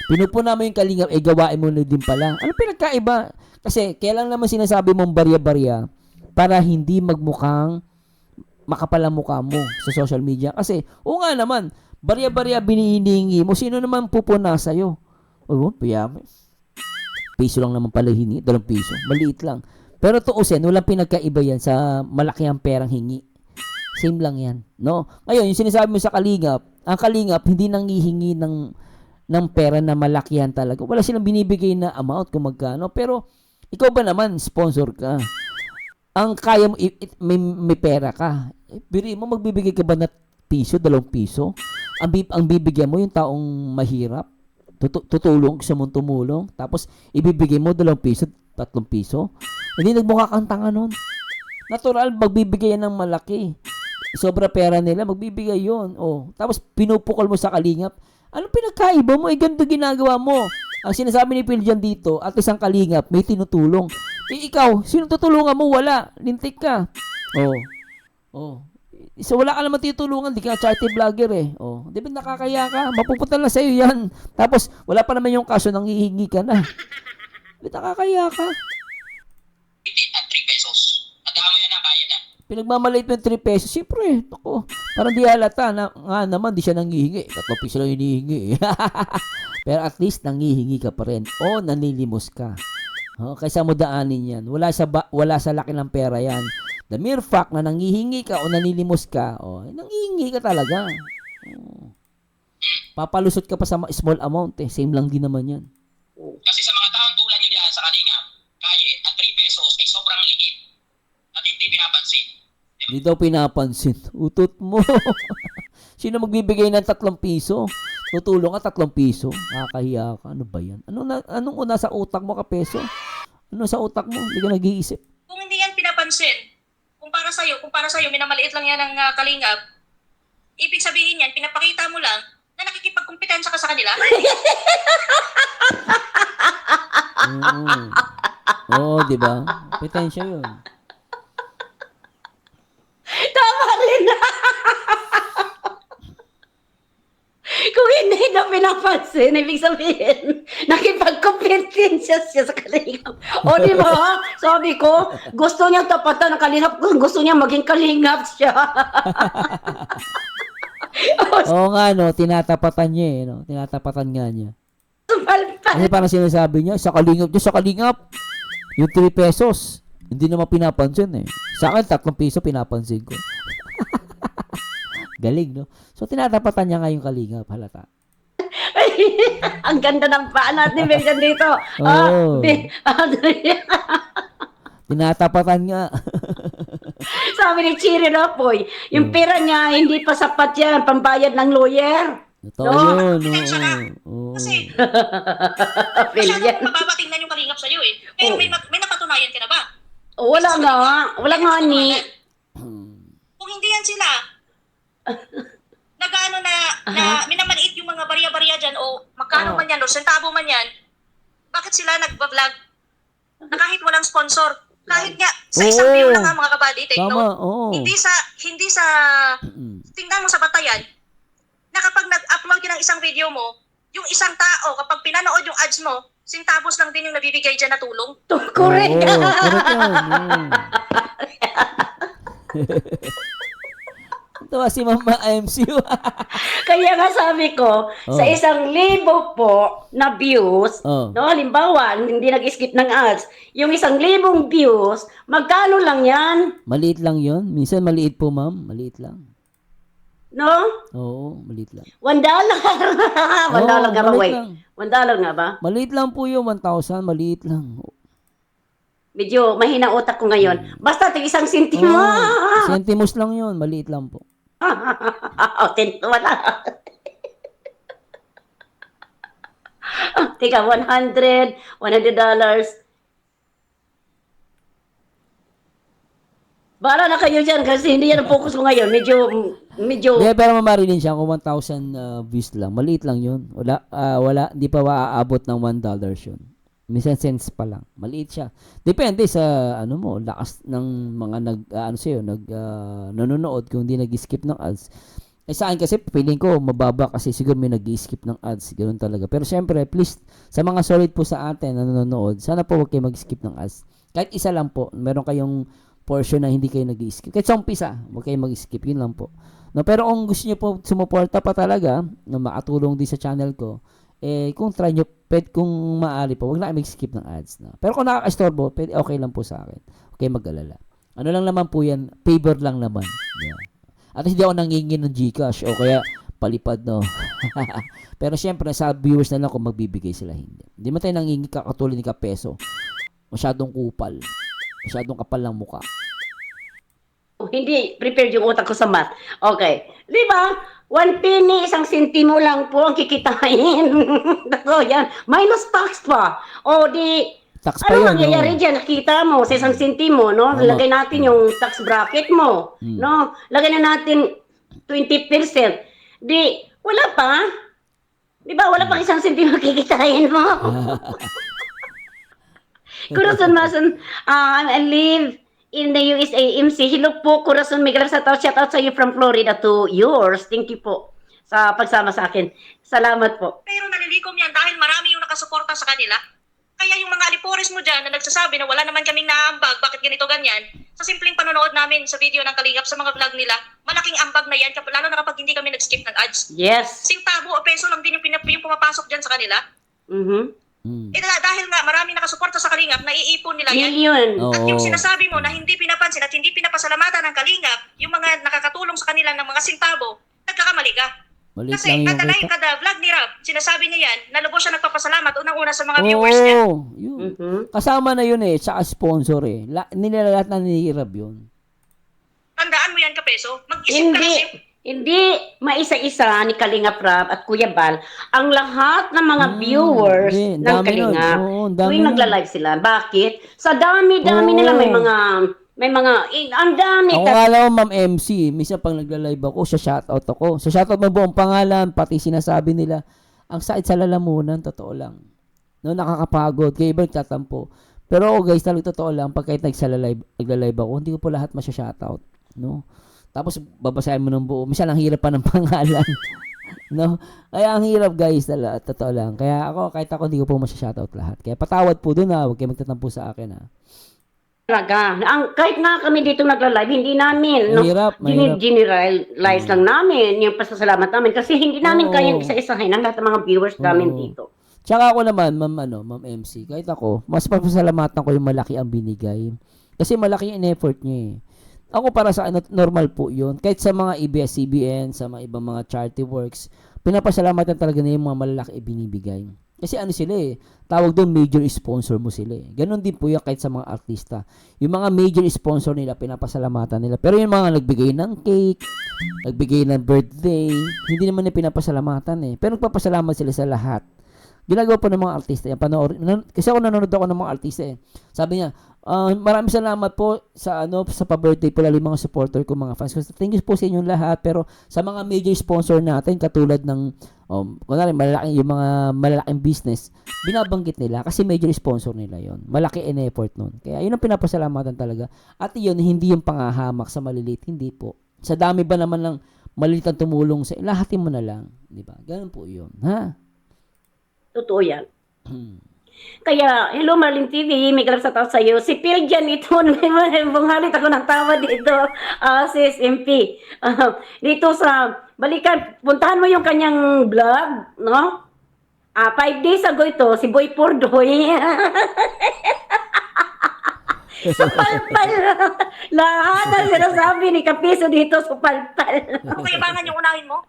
Pinupuna mo yung kalingap, gawain mo na din pala. Ano pinagkaiba? Kasi kailan naman sinasabi mong barya-barya para hindi magmukhang makapal ang mukha mo sa social media. Kasi, oo nga naman, barya-barya binihiningi mo, sino naman pupuna sa'yo? Oo, piyame. Piso lang naman pala hingi, 2 piso. Maliit lang. Pero tuusin, walang pinagkaiba yan sa malaki ang perang hingi. Same lang yan. No? Ngayon, yung sinasabi mo sa kalingap, ang kalingap hindi nanghihingi ng pera na malaki yan talaga. Wala silang binibigay na amount kung magkano. Pero, ikaw ba naman, sponsor ka? Ang kaya mo, may pera ka. Biri mo, magbibigay ka ba na piso, 2 piso? Ang bibigyan mo yung taong mahirap. Tutulong sa mong tumulong. Tapos, ibibigay mo 2 piso, 3 piso. Hindi nagmukha kang tanga nun. Natural, magbibigay yan ng malaki. Sobra pera nila, magbibigay yon. Oh. Tapos, pinupukol mo sa kalingap. Anong pinagkaiba mo? Ganito ginagawa mo. Ang sinasabi ni Phil dyan dito, at isang kalingap, may tinutulong. Ikaw, sino tutulungan mo? Wala. Lintik ka. Oh. So, wala ka naman tinutulungan. Di ka charity vlogger eh. Oh. Di ba nakakaya ka? Mapupunta na sa'yo yan. Tapos, wala pa naman yung kaso nang hihingi ka na. Di ba nakakaya ka? At 3 pesos. Tandaan mo yan na, kaya na. Pinagmamaliit mo yung 3 pesos. Siyempre, ako, parang di halata na nga naman, di siya nanghihingi. 3 piso lang hinihingi. Pero at least, nanghihingi ka pa rin. O, nanilimos ka. Kaysa mo daanin yan. Wala sa laki ng pera yan. The mere fact na nanghihingi ka o nanilimos ka, nanghihingi ka talaga. Papalusot ka pa sa small amount eh. Same lang din naman yan. Kasi sa mga taong tulad nyo dyan sa kalingap, kaya at 3 pesos ay sobrang liit at hindi pinapansin. Diba? Hindi daw pinapansin. Utot mo. Sino magbibigay ng 3 piso? Tutulong ka 3 piso. Nakakahiya ka. Ano ba yan? Anong una sa utak mo ka peso? Ano sa utak mo? Hindi ka nag-iisip. Kung hindi yan pinapansin, kung para sa'yo, minamaliit lang yan ng kalingap, ibig sabihin yan, pinapakita mo lang na nakikipagkumpetensya ka sa kanila. Oo, di ba? Petensya yun. Tama rin. Kung hindi na pinapansin, ibig sabihin, nakipagkompetensya siya sa kalingap. O di ba? Sabi ko, gusto niya tapatan ng kalingap, gusto niya maging kalingap siya. Oo nga, no? Tinatapatan niya eh. No? Tinatapatan nga niya. Sumalpan. Kasi parang sinasabi niya, sa kalingap. Yung 3 pesos, hindi naman pinapansin eh. Sa akin, 3 piso pinapansin ko. Galing, no? So, tinatapatan niya nga yung kalingap, halata. Ang ganda ng paa natin, Benjan, dito. Oo. Tinatapatan nga. Sabi ni Chiri Rapoy, yung pera niya, hindi pa sapat yan, pambayad ng lawyer. Totoo No? yun, oo. Kasi, Bilyan. masyadong mababatingnan yung kalingap sa'yo eh. Pero may napatunayan ka na ba? Wala nga ni. Kung hindi yan sila, nagano na minamaliit yung mga barya-barya dyan o magkano man yan o sentabo man yan, bakit sila nagbablog na kahit walang sponsor? Kahit nga sa isang view lang nga mga kabady, take Tama, note. oo. Hindi sa tingnan mo sa batayan na kapag nag-upload ka ng isang video mo, yung isang tao kapag pinanood yung ads mo, centavos lang din yung nabibigay dyan na tulong. Correct. Oo, correct yan. Tawa si Mama MC. Kaya nga sabi ko, sa 1,000 po na views, no, halimbawa, hindi nag-skip ng ads, yung 1,000 views, magkano lang yan? Maliit lang yon. Minsan maliit po, ma'am. Maliit lang. No? Oo, maliit lang. $1. $1 nga ba, maliit wait? lang. $1 nga ba? Maliit lang po yung 1,000. Maliit lang. Medyo mahina utak ko ngayon. Basta tig 1 sentimo. Sentimos lang yun. Maliit lang po. Wala. Tika, $100. Bara na kayo dyan kasi hindi yan ang focus ko ngayon. Medyo, Hindi, pero mamarilin siya kung 1,000 views lang. Maliit lang yun. Wala, hindi pa maaabot ng $1 yun. Minsan cents pa lang. Maliit siya. Depende sa ano mo, lakas ng mga nanonood kung hindi nag-skip ng ads. Sa akin kasi feeling ko mababa kasi siguro may nag-skip ng ads, ganoon talaga. Pero syempre, please sa mga solid po sa atin na nanonood, sana po huwag kayo mag-skip ng ads. Kahit isa lang po, meron kayong portion na hindi kayo nag-skip. Kahit sa umpisa, huwag kayo mag-skip, yun lang po. No, pero kung gusto niyo po sumuporta pa talaga, na makatulong din sa channel ko, kung try nyo, kung maaari po, huwag na kayo mag-skip ng ads. No? Pero kung nakaka-istorbo, okay lang po sa akin. Okay, mag-alala. Ano lang naman po yan, favor lang naman. Yeah. At hindi ako nangingi ng Gcash o kaya palipad, no. Pero syempre, sa viewers na lang kung magbibigay sila, hindi. Hindi man tayo nangingi katulad ni Kapeso. Masyadong kupal. Masyadong kapal ng muka. Hindi prepared yung utak ko sa math. Okay. Di ba? 1 penny, 1 sentimo lang po ang kikitain. So, yan. Minus tax pa. O di, Tax pa ano yun, mangyayari no? dyan? Nakita mo sa 1 sentimo, no? Tama. Lagay natin yung tax bracket mo. No? Lagay na natin 20%. Di, wala pa. Di ba? Wala pang 1 sentimo kikitain mo. Corazon Mason, I live in the USA MC. Hello po, Corazon Miguel. Shout out sa you from Florida to yours. Thank you po sa pagsama sa akin. Salamat po. Pero nalilikom yan dahil marami yung nakasuporta sa kanila. Kaya yung mga alipores mo dyan na nagsasabi na wala naman kaming naambag, bakit ganito ganyan, sa simpleng panonood namin sa video ng Kalingap sa mga vlog nila, malaking ambag na yan, lalo na kapag hindi kami nag-skip ng ads. Yes. Sintabo o peso lang din yung pumapasok dyan sa kanila. Dahil nga marami nakasuporta sa Kalingap, naiipon nila yan. Million. At yung sinasabi mo na hindi pinapansin at hindi pinapasalamatan ng Kalingap, yung mga nakakatulong sa kanila ng mga sintabo, nagkakamali ka. Maliit Kasi lang yung kita. kada vlog ni Rab, sinasabi niya yan, na lubos siya nagpapasalamat unang-una sa mga viewers niya. Yun. Kasama na yun tsaka sponsor Nilalat na ni Rab yun. Tandaan mo yan, Kapeso. Mag-isip ka kasi. Hindi maisa-isa ni Kalingap Rab at Kuya Bal ang lahat ng mga viewers hindi, ng dami Kalingap. nun. Oo, dami Tuwing nun. nagla-live sila. Bakit? Sa dami-dami nila ang dami. Ako nga lang, Ma'am MC, minsan pag nagla-live ako, shoutout ako. Shoutout mo buong pangalan, pati sinasabi nila. Ang sakit sa lalamunan, totoo lang. No, nakakapagod. Kaya iba nagtatampo. Pero guys, talagang totoo lang, pag kahit nagla-live ako, hindi ko po lahat masya-shoutout. No? Tapos babasahin mo ng buo. Minsan ang hirap pa ng pangalan. No? Kaya ang hirap guys, totoo lang. Kaya kahit ako hindi ko po masya-shoutout lahat. Kaya patawad po dun huwag kayo magtatampo sa akin Talaga. Kahit nga kami dito nagla-live, hindi namin, Mahirap. generalize lang namin yung pasasalamat namin kasi hindi namin kayang isa-isahin ang lahat ng mga viewers namin dito. Tsaka ako naman, Ma'am MC, kahit ako, mas papasalamatan ko yung malaki ang binigay. Kasi malaki yung effort niya Ako para sa normal po yun. Kahit sa mga ABS-CBN, sa mga ibang mga charity works, pinapasalamatan talaga na yung mga malalaki ibinibigay. Kasi ano sila tawag doon major sponsor mo sila Ganon din po yan kahit sa mga artista. Yung mga major sponsor nila, pinapasalamatan nila. Pero yung mga nagbigay ng cake, nagbigay ng birthday, hindi naman na pinapasalamatan Pero nagpapasalamat sila sa lahat. Ginagawa po ng mga artista yan. Kasi ako nanonood ako ng mga artista Sabi niya, maraming salamat po sa pa-birthday po lalo yung mga supporter ko, mga fans. Thank you po sa inyong lahat. Pero sa mga major sponsor natin, katulad ng kunwari, yung mga malalaking business, binabanggit nila kasi major sponsor nila yon. Malaki in effort nun. Kaya yun ang pinapasalamatan talaga. At yun, hindi yung pangahamak sa maliliit. Hindi po. Sa dami ba naman lang maliliit ang tumulong sa lahatin mo na lang. Diba? Ganun po yun. Ha? Totoo yan. Kaya, hello Marlin TV, may kalap sa tao sa'yo. Si Phil dyan ito, bunghalit ako ng tawa dito, sis MP. Dito sa, balikan, puntahan mo yung kanyang vlog, no? 5 days ago ito, si Boy Pordoy. Supalpal. Lahat ang sinasabi ni Kapiso dito, supalpal. Kung kayabangan yung unahin mo,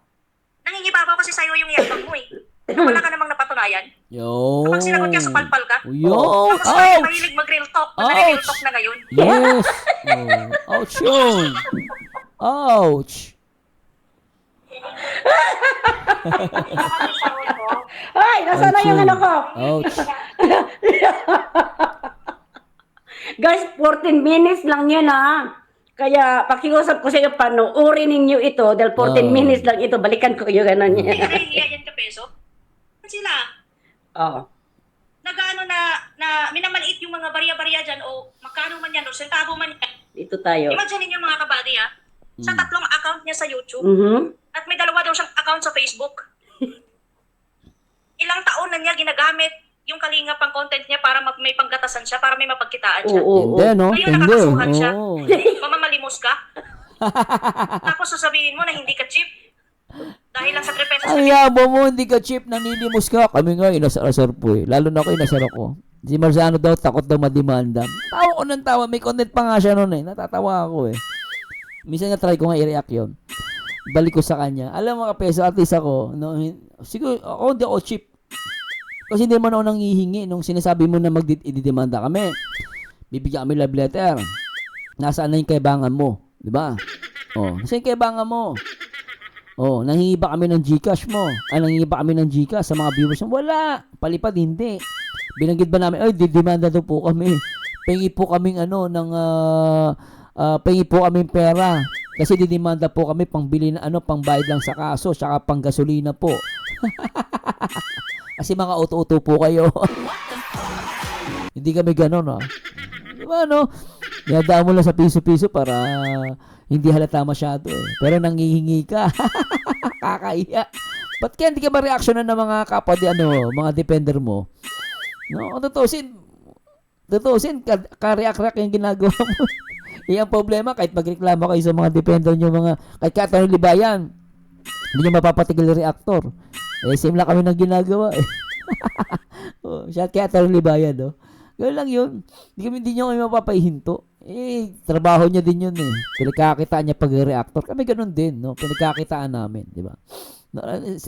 nangingibabaw kasi sa'yo yung yabang mo Wala ka namang napatunayan. Yo. Kapag sinagot ka, supalpal ka. Yo. Tapos mahilig mag-real talk. Nag-real talk na ngayon. Yes. Ouch yun. Ouch. Ay, nasa na yung ano ko? Ouch. Guys, 14 minutes lang yun Kaya pakiusap ko sa iyo, panoorin ninyo ito dahil 14 minutes lang ito. Balikan ko yung ano niya. Hindi nahihiya yan, Kapeso. Sila, Oo. nag-ano na, na minamaliit yung mga barya-barya dyan o magkano man yan o sentabo man yan. Dito tayo. Imagine ninyo mga kabady sa 3 account niya sa YouTube Mhm. at may 2 daw siyang account sa Facebook. Ilang taon na niya ginagamit yung Kalingap pang content niya para may panggatasan siya, para may mapagkitaan siya. Oo. Hindi, no? Ngayon, Hindi. nakakasuhan siya. Oo. Mamamalimos ka. Tapos sasabihin mo na hindi ka cheap. Dahil lang sa 3 pesos Ang yabo mo, hindi ka cheap, nanilimos ka. Kami nga, inasar po eh. Lalo na ako, inasar ako. Si Marzano daw, takot daw madimanda. Tawa ko ng tawa, may content pa nga siya noon eh. Natatawa ako eh. Minsan nga try ko nga i-react yun. Balik ko sa kanya. Alam mo kapeso, at least ako, no, siguro, ako hindi ako cheap. Kasi hindi mo na ako nanghihingi nung sinasabi mo na magdidemanda kami. Bibigyan kami love letter. Nasaan na yung kaibangan mo? Di ba? Oh, nasaan yung kaibangan mo? Oh, nanghingi ba kami ng GCash mo? Nanghingi ba kami ng GCash sa mga viewers mo? Wala. Palipad, hindi. Binanggit ba namin, ay, didemanda daw po kami. Pengi po kaming pengi po kaming pera. Kasi didemanda po kami pangbili na pangbayad lang sa kaso, saka pang gasolina po. Kasi mga auto-auto po kayo. Hindi kami gano'n, Di ba, no? Yadaan mo lang sa piso-piso para hindi halata masyado eh. Pero nangihingi ka. Kakaiya. Ba't kaya hindi ka ma-reactionan ng mga kapwa mga defender mo? No, tutusin, ka-react-react yung ginagawa mo. Yung problema, kahit magreklamo kayo sa mga defender nyo, kahit Atty. Libayan, hindi nyo mapapatigil yung reactor. Same lang kami ng ginagawa eh. Shout kay Atty. Libayan, no? Gano'n lang yun. Hindi nyo kami mapapahihinto. Trabaho niya din yun eh. Pinagkakitaan niya pag-reactor. Kami gano'n din, no? Pinagkakitaan namin, di ba?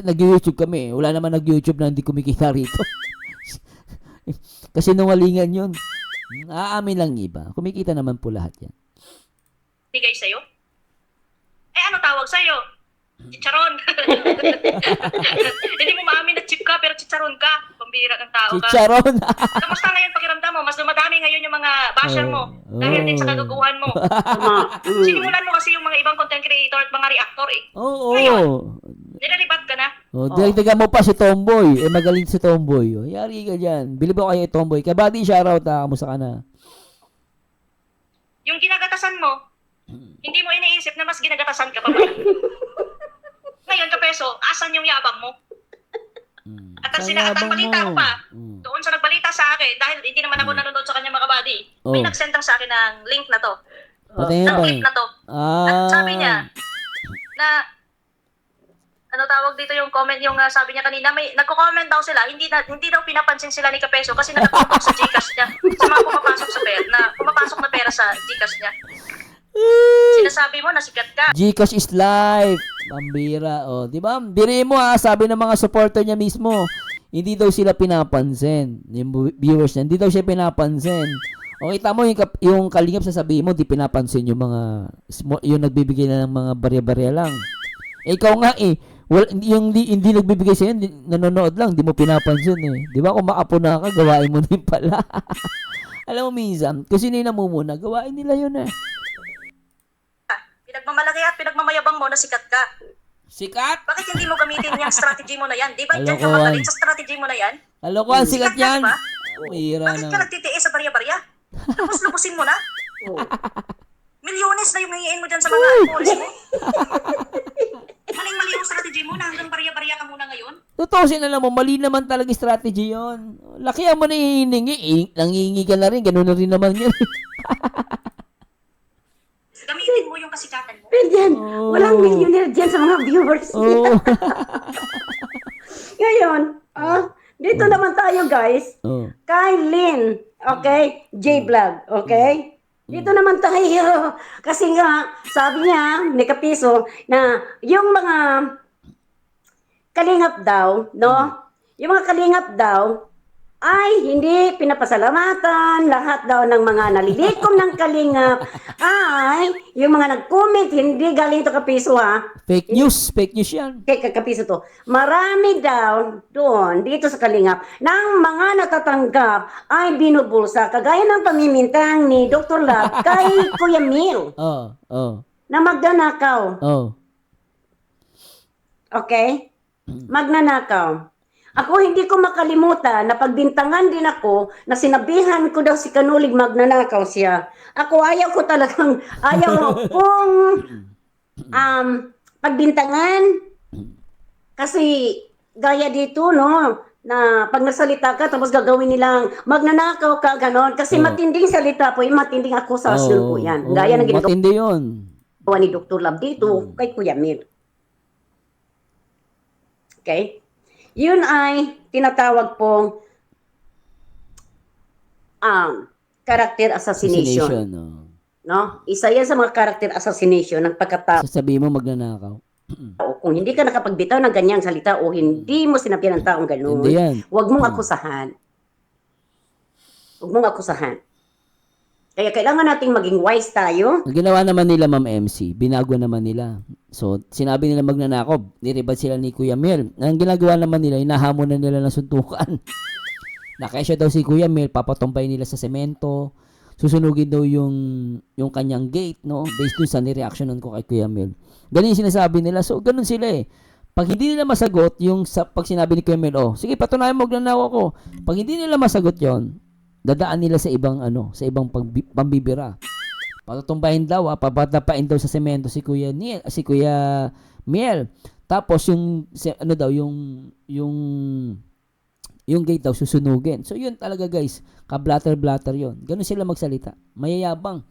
Nag-YouTube kami. Wala naman nag-YouTube na hindi kumikita rito. Kasi nungalingan yun. Aamin lang iba. Kumikita naman po lahat yan. bigay sa'yo? Ano tawag sa'yo? Chicharon. Hindi mo maamin na chip ka, pero chicharon ka. Pambira ng tao ka. Chicharon. Kamusta ngayon pakiramdam mo? Mas dumadami ngayon yung mga basher mo. Dahil din sa kagaguhan mo. Sinimulan mo kasi yung mga ibang content creator at mga reactor eh. Oo. Ngayon, nilalibat ka na. Dagdagan mo pa si Tomboy. Magaling si Tomboy. Yari ka dyan. Bilib ako kay Tomboy. Kaya bati shoutout kamusta ka na? Yung ginagatasan mo, hindi mo iniisip na mas ginagatasan ka pa ba? Ngayon, kapeso, asan yung yabang mo? At ang balita ko pa, doon sa nagbalita sa akin, dahil hindi naman ako nanonood sa kanya mga buddy, may nagsendang sa akin ng link na to. Patingin Ng pa. clip na to. At sabi niya, na, tawag dito yung comment, yung sabi niya kanina, may nagko-comment daw sila, hindi daw pinapansin sila ni Kapeso kasi nakatutok sa Gcash niya, sa mga pumapasok na pera sa Gcash niya. Sinasabi mo na sikat ka. Gcash is life. Pambira. Di ba? Biri mo sabi ng mga supporter niya mismo, hindi daw sila pinapansin. Yung viewers niya, hindi daw siya pinapansin. O kita mo yung Kalingap sasabihin mo, di pinapansin yung mga yung nagbibigay na ng mga barya-barya lang. Ikaw nga hindi nagbibigay sa'yo, nanonood lang, di mo pinapansin eh. Di ba? Kung makapuna ka, gawain mo din pala. Alam mo minsan, kung sino yung namumuna, gawain nila yun eh. Pinagmamalaki at pinagmamayabang mo na sikat ka. Sikat? Bakit hindi mo gamitin yung strategy mo na yan? Di ba dyan ka Kalokohan. magaling sa strategy mo na yan? Kalokohan, sikat Sikat ka, yan. diba? Mahira Bakit na. ka nagtitiis sa barya-barya? Tapos lubusin mo na? Milyones na yung ngayon mo dyan sa mga followers mo. Maling-mali yung strategy mo na hanggang barya-barya ka muna ngayon. Tutusin na lang mo, mali naman talaga yung strategy yun. Lakihan mo na hiningi, nangingi ka na rin, ganun na rin naman yun. Gamitin mo yung kasikatan mo. Pero dyan, walang millionaire dyan sa mga viewers. Oo. Ngayon, dito naman tayo guys. Kay Lynn, okay? J-Vlog, okay? Dito naman tayo. Kasi nga, sabi niya, ni Kapiso, na yung mga kalingap daw, no? Yung mga kalingap daw, ay hindi pinapasalamatan, lahat daw ng mga nalilikom ng kalingap, ay yung mga nag-comment, hindi galing to Kapiso Fake news yan. kay Kapiso to. Marami daw doon, dito sa kalingap, ng mga natatanggap ay binubulsa, kagaya ng pamimintang ni Dr. Lab kay Kuya Mil, na magnanakaw. Okay? Magnanakaw. Ako hindi ko makalimutan na pagbintangan din ako na sinabihan ko daw si Kanulig magnanakaw siya. Ako ayaw kong pagbintangan kasi gaya dito no na pag nasalita ka tapos gagawin nilang magnanakaw ka ganon kasi matinding salita po, yung matinding akusasyon po yan. Gaya ng ginagawa matindi yun. ni Dr. Love dito kay Kuya Mil. Okay? Yun ay tinatawag pong character assassination. No? Isa yan sa mga character assassination ng pagkatao. Sasabihin mo magnanakaw. Kung hindi ka nakapagbitaw ng ganyang salita o hindi mo sinabihan ng taong ganun, Hindi yan. huwag mong akusahan. Huwag mong akusahan. Kaya kailangan nating maging wise tayo. Ang ginawa naman nila, Ma'am MC, binago naman nila. So, sinabi nila magnanakaw, niribad sila ni Kuya Mel. Ang ginagawa naman nila, inahamon na nila ng suntukan. Nakesya daw si Kuya Mel, papatumpay nila sa semento, susunugin daw yung kanyang gate, no? Based dun sa nireactionan ko kay Kuya Mel. Ganun yung sinasabi nila. So, ganun sila eh. Pag hindi nila masagot, pag sinabi ni Kuya Mel, sige, patunayan mo magnanakaw ako. Pag hindi nila masagot yon, dadaan nila sa ibang pambibira. Patutumbahin daw, papatapain daw sa semento si Kuya Miel. Tapos yung gate daw susunugin. So yun talaga guys, ka-blatter-blatter yun. Ganun sila magsalita. Mayayabang.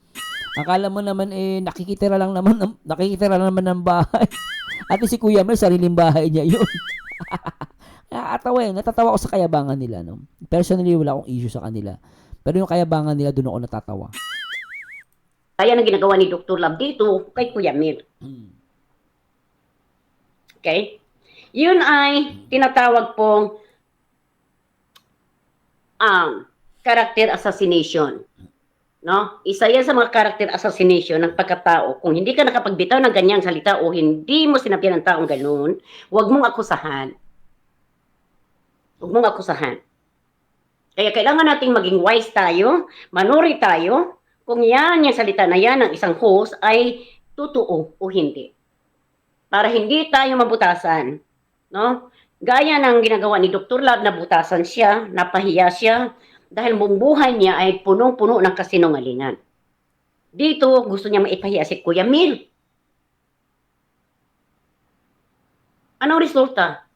Akala mo naman nakikitira lang naman ng bahay. At si Kuya Miel, sariling bahay niya yun. Natatawa ako sa kayabangan nila, no? Personally, wala akong issue sa kanila. Pero yung kayabangan nila, doon ako natatawa. Kaya ang ginagawa ni Dr. Love dito kay Kuya Mil. Okay? Yun ay tinatawag pong character assassination. No? Isa yan sa mga character assassination ng pagkatao. Kung hindi ka nakapagbitaw ng ganyang salita o hindi mo sinabihan ng taong ganun, huwag mong akusahan. Huwag mong akusahan. Kaya kailangan nating maging wise tayo, manuri tayo, kung yan, yung salita na yan ng isang host ay totoo o hindi. Para hindi tayo mabutasan. No? Gaya ng ginagawa ni Dr. Love, nabutasan siya, napahiya siya, dahil buong buhay niya ay punong-puno ng kasinungalingan. Dito, gusto niya maipahiya si Kuya Mil. Anong resulta?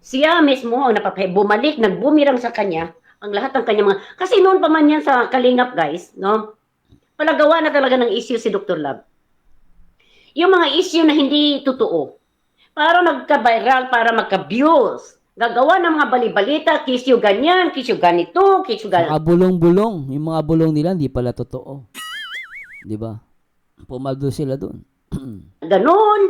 Siya mismo ang bumalik, nagbumirang sa kanya, ang lahat ng kanya mga, kasi noon pa man yan sa Kalingap guys, no? Palagawa na talaga ng issue si Dr. Love. Yung mga issue na hindi totoo, para magka-viral, para magka-views, gagawa ng mga balibalita, kisyo ganyan, kisyo ganito, kisyo ganito. Mga bulong-bulong, yung mga bulong nila hindi pala totoo. 'Di ba? Pumaldo sila doon. Ganon.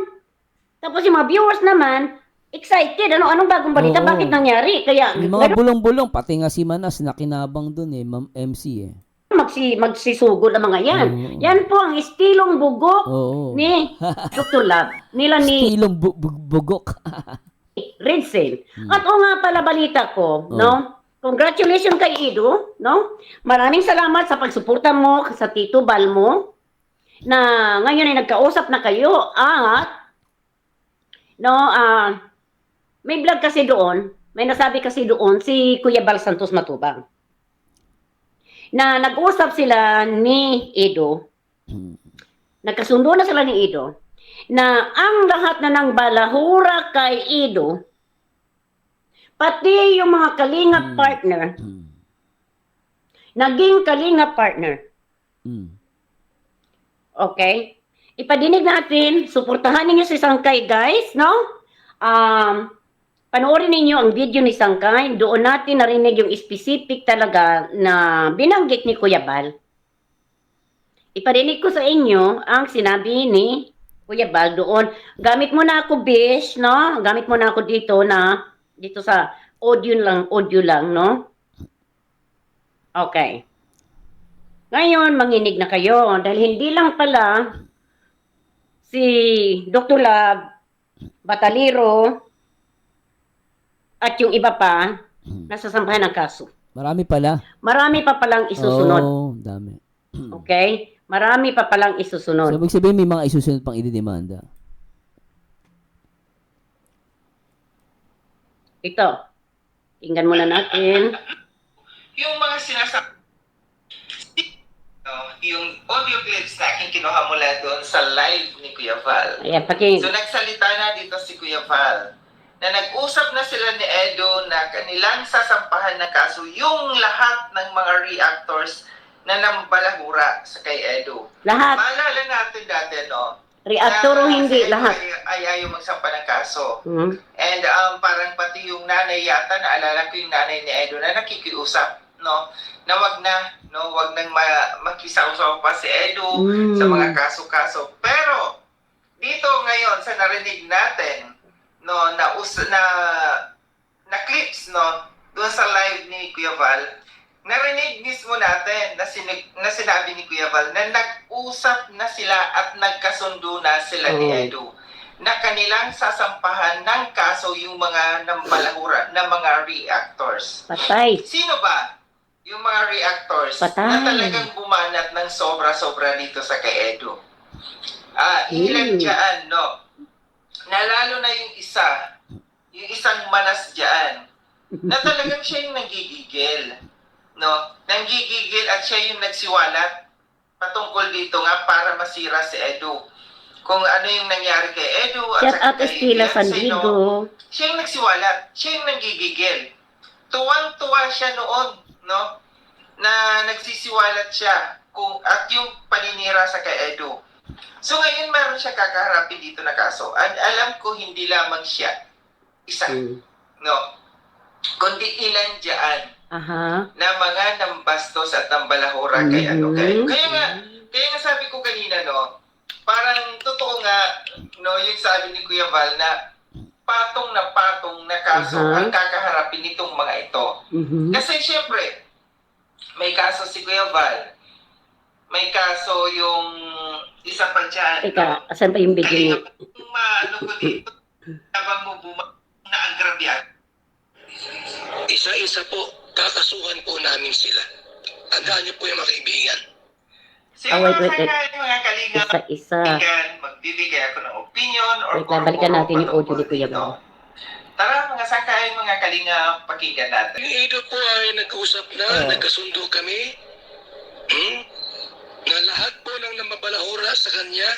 Tapos yung mga viewers naman, excited. Anong bagong balita? Oo. Bakit nangyari? Kaya, Yung mga bulong-bulong, pati nga si Manas nakinabang doon Ma'am MC magsisugod ang mga yan. Oo. Yan po ang estilong bugok Oo. ni Dr. Love. Nila ni Stilong bugok. Red Sale. At o nga pala balita ko, no? Congratulations kay Ido, no? Maraming salamat sa pagsuporta mo sa Tito Bal mo na ngayon ay nagkausap na kayo at may vlog kasi doon, may nasabi kasi doon si Kuya Bal Santos Matubang na nag-usap sila ni Ido, nagkasundo na sila ni Ido, na ang lahat na ng balahura kay Ido, pati yung mga kalingap partner, naging kalingap partner. Okay? Ipadinig natin, suportahan ninyo si Sangkay guys, no? Panoorin ninyo ang video ni Sangkay, doon natin narinig yung specific talaga na binanggit ni Kuya Bal. Iparinig ko sa inyo ang sinabi ni Kuya Bal doon. Gamit mo na ako, Bish, no? Gamit mo na ako dito sa audio lang, no? Okay. Ngayon, manginig na kayo dahil hindi lang pala si Dr. Love, Bataliro, at yung iba pa, nasasampahan ng kaso. Marami pala. Marami pa palang isusunod. Dami. Okay? Marami pa palang isusunod. So, ibig sabihin may mga isusunod pang ididemanda. Ito. Pakinggan muna natin. Yung mga sinasabi, yung audio clips na aking kinuha mula doon sa live ni Kuya Val. Ayan, So nagsalita na dito si Kuya Val na nag-usap na sila ni Edo na kanilang sasampahan na kaso yung lahat ng mga reactors na nambalahura sa kay Edo. Lahat. Maalala natin dati, no? Reactor o na hindi, si Edo lahat. ay ayaw magsampa ng kaso. Hmm. And parang pati yung nanay yata, naalala ko yung nanay ni Edo na nakikiusap, no? Na wag nang makisaw-saw pa si Edo sa mga kaso-kaso. Pero dito ngayon sa narinig natin, no, na clips, no, doon sa live ni Kuya Val, narinig mismo natin na sinabi ni Kuya Val na nag-usap na sila at nagkasundo na sila ni Edo na kanilang sasampahan ng kaso yung mga nambalahura na mga reactors. Patay. Sino ba yung mga reactors Patay. na talagang bumanat ng sobra-sobra dito sa kay Edo? Ilan dyan, no? Na lalo na yung isang manas dyan, na talagang siya yung nanggigigil. No? Nanggigigil at siya yung nagsiwalat patungkol dito nga para masira si Edo. Kung ano yung nangyari kay Edo at Shout saka out Estila Beyonce, no? Sandigo. Siya yung nagsiwalat, siya yung nanggigigil. Tuwang-tuwa siya noon, no? Na nagsisiwalat siya at yung paninira sa kay Edo. So ngayon meron siya kakaharapin dito na kaso. At alam ko hindi lamang siya isa, no? Kundi ilan dyan Aha. na mga nambastos at nambalahura kay ano kay. Kaya nga sabi ko kanina, no, parang totoo nga, no, yung sabi ni Kuya Val na patong na kaso ang kakaharapin nitong mga ito. Kasi syempre, may kaso si Kuya Val, may kaso yung isa pa dyan. Teka, asan pa yung video niya? Kung maano ko dito, habang mo na agrabyado. Isa-isa po, kakasuhan po namin sila. Tandaan niyo po yung mga kaibigan. So, wait. mga kalinga, Isa-isa. magbibigay ako ng opinion or Wait, balikan natin yung audio ni Kuya Val. Tara, mga sakay, mga kalinga, pakinggan natin. Yung Edo po ay nag-usap na, nagkasundo kami, na lahat po ng namabalahura sa kanya,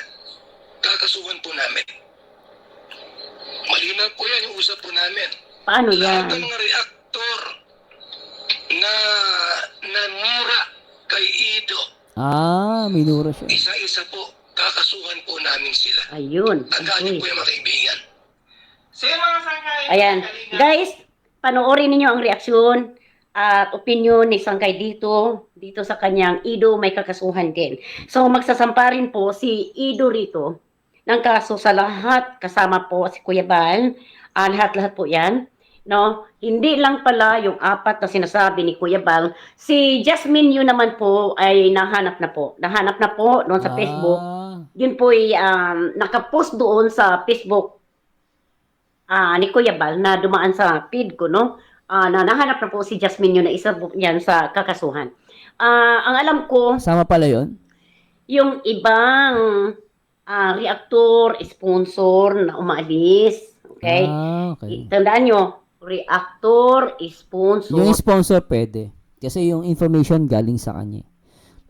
kakasuhan po namin. Malinaw po yan yung usap po namin. Paano Lahat yan? ng mga reaktor na namura kay Edo, Minura siya. isa-isa po, kakasuhan po namin sila. Ayun. Tandaan niyo Okay. po yung mga kaibigan. So, yung mga sakay, Ayan. mga kalinga, Guys, panoorin ninyo ang reaksyon at opinion ni Sangkay dito sa kanyang Ido may kakasuhan din. So magsasampa rin po si Ido rito ng kaso sa lahat, kasama po si Kuya Val, lahat-lahat po yan. No, hindi lang pala yung apat na sinasabi ni Kuya Val. Si Jasmine yun naman po ay nahanap na po. Nahanap na po doon sa Facebook. Yun po ay nakapost doon sa Facebook ni Kuya Val na dumaan sa feed ko, no? Na nahanap na po si Jasmine yun na isa po yan sa kakasuhan. Ang alam ko, Sama pala yon. yung ibang reactor, sponsor na umaalis. Okay? Okay. Tandaan nyo, reactor, sponsor. Yung sponsor pwede. Kasi yung information galing sa kanya.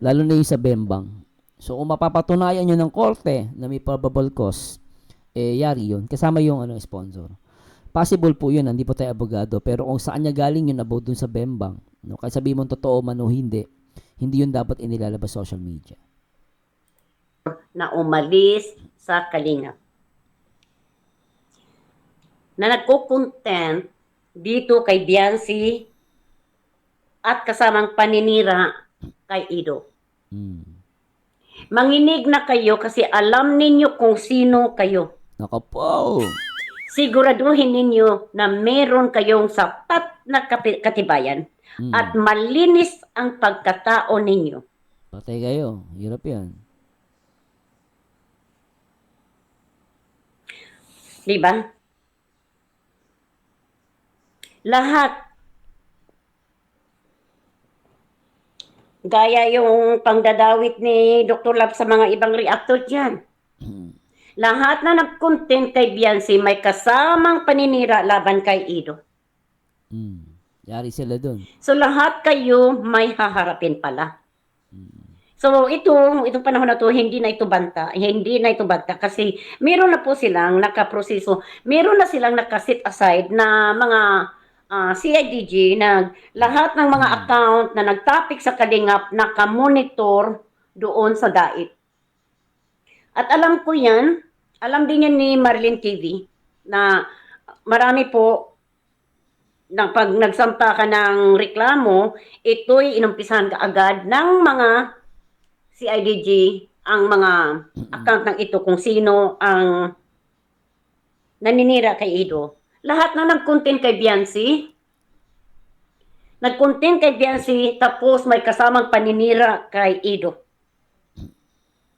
Lalo na yung sa Bembang. So kung mapapatunayan nyo ng korte na may probable cause, yari yun. Kasama yung sponsor. Possible po yun, hindi po tayo abogado. Pero kung saan niya galing yun about dun sa Bembang, no? Kahit sabihin mo totoo man o hindi yun dapat inilalabas social media. Na umalis sa Kalingap. Na nagko-content dito kay Beyonce at kasamang paninira kay Ido. Manginig na kayo kasi alam ninyo kung sino kayo. Nako po. Siguraduhin ninyo na meron kayong sapat na katibayan at malinis ang pagkatao ninyo. Patay kayo. Hirap yan. Diba? Lahat. Gaya yung pangdadawit ni Dr. Love sa mga ibang reactor dyan. Lahat na nag-content kay Beyonce may kasamang paninira laban kay Ido. Yari sila dun. So lahat kayo may haharapin pala. So itong panahon na to hindi na ito banta kasi meron na po silang nakaproseso, meron na silang nakaset aside na mga CIDG na lahat ng mga account na nagtapik sa Kalingap nakamonitor doon sa DAIT. At alam ko yan, alam din yan ni Marlene TV na marami po na pag nagsampa ka ng reklamo, ito'y inumpisahan ka agad ng mga CIDG, ang mga account ng ito kung sino ang naninira kay Ido. Lahat na nag-content kay Biancy, tapos may kasamang paninira kay Ido.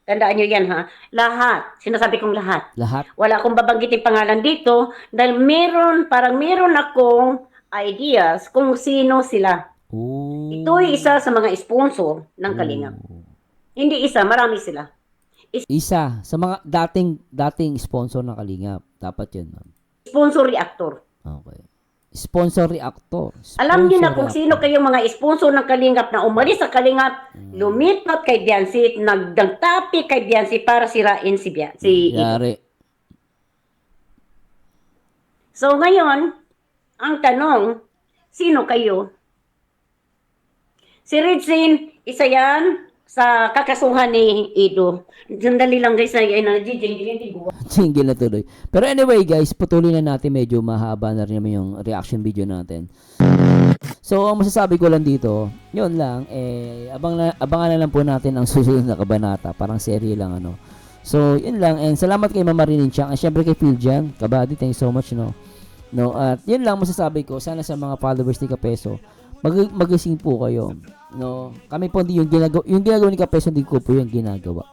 Tandaan nyo yan ha. Lahat. Sinasabi kong lahat. Lahat. Wala akong babanggitin pangalan dito dahil meron akong ideas kung sino sila. Oh. Ito'y isa sa mga sponsor ng Kalingap. Hindi isa, marami sila. Isa sa mga dating sponsor ng Kalingap. Dapat yun, ma'am. Sponsor reactor. Okay. Sponsor reactor. Alam niyo na Sponsor kung reactor. sino kayong mga sponsor ng Kalingap na umalis sa Kalingap, lumipat kay Biancy, nagdagtapi kay Biancy para sirain si Ido. Yari. So ngayon, ang tanong, sino kayo? Si Ridzin, isa yan sa kakasuhan ni Ido. Sandali lang guys, Jingle na tuloy. Pero anyway guys, patuloy na natin. Medyo mahaba na rin naman yung reaction video natin. So, ang masasabi ko lang dito, yun lang, abangan na lang po natin ang susunod na kabanata. Parang serye lang, ano. So, yun lang. And salamat kay Mama Rinin Chang. And syempre kay Phil Jan. Kabady, thanks so much, no. At yun lang masasabi ko. Sana sa mga followers ni Kapeso, magising po kayo. No, kami po hindi yung ginagawa ni Kapeso, hindi ko po yung ginagawa.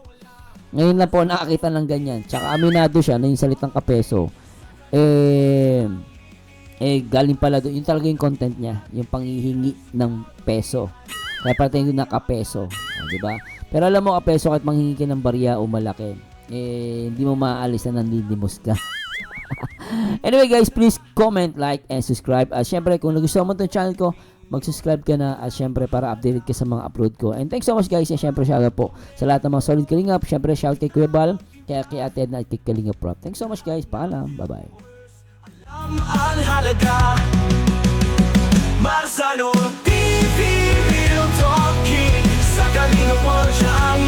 Ngayon na po nakakita ng ganyan. Tsaka aminado siya na yung salitang Kapeso. Galing pala doon. Yung talaga yung content niya. Yung panghihingi ng peso. Kaya pala tayo nakapeso. Di ba? Pero alam mo, Kapeso, kahit manghingi ka ng barya o malaki, hindi mo maaalis na nandidimos ka. Anyway guys, please comment, like, and subscribe. At syempre, kung nagustuhan mo itong channel ko, mag-subscribe ka na at syempre para updated ka sa mga upload ko. And thanks so much guys. And syempre shoutout po sa lahat ng mga solid Kalingap. Syempre shout kay Kuya Bal, kaya kay Ate Edna at kay Kalingap Prop. Thanks so much guys. Paalam. Bye-bye. Ang halaga Marzano TV Real Talking Sa Kalingap mo siya ang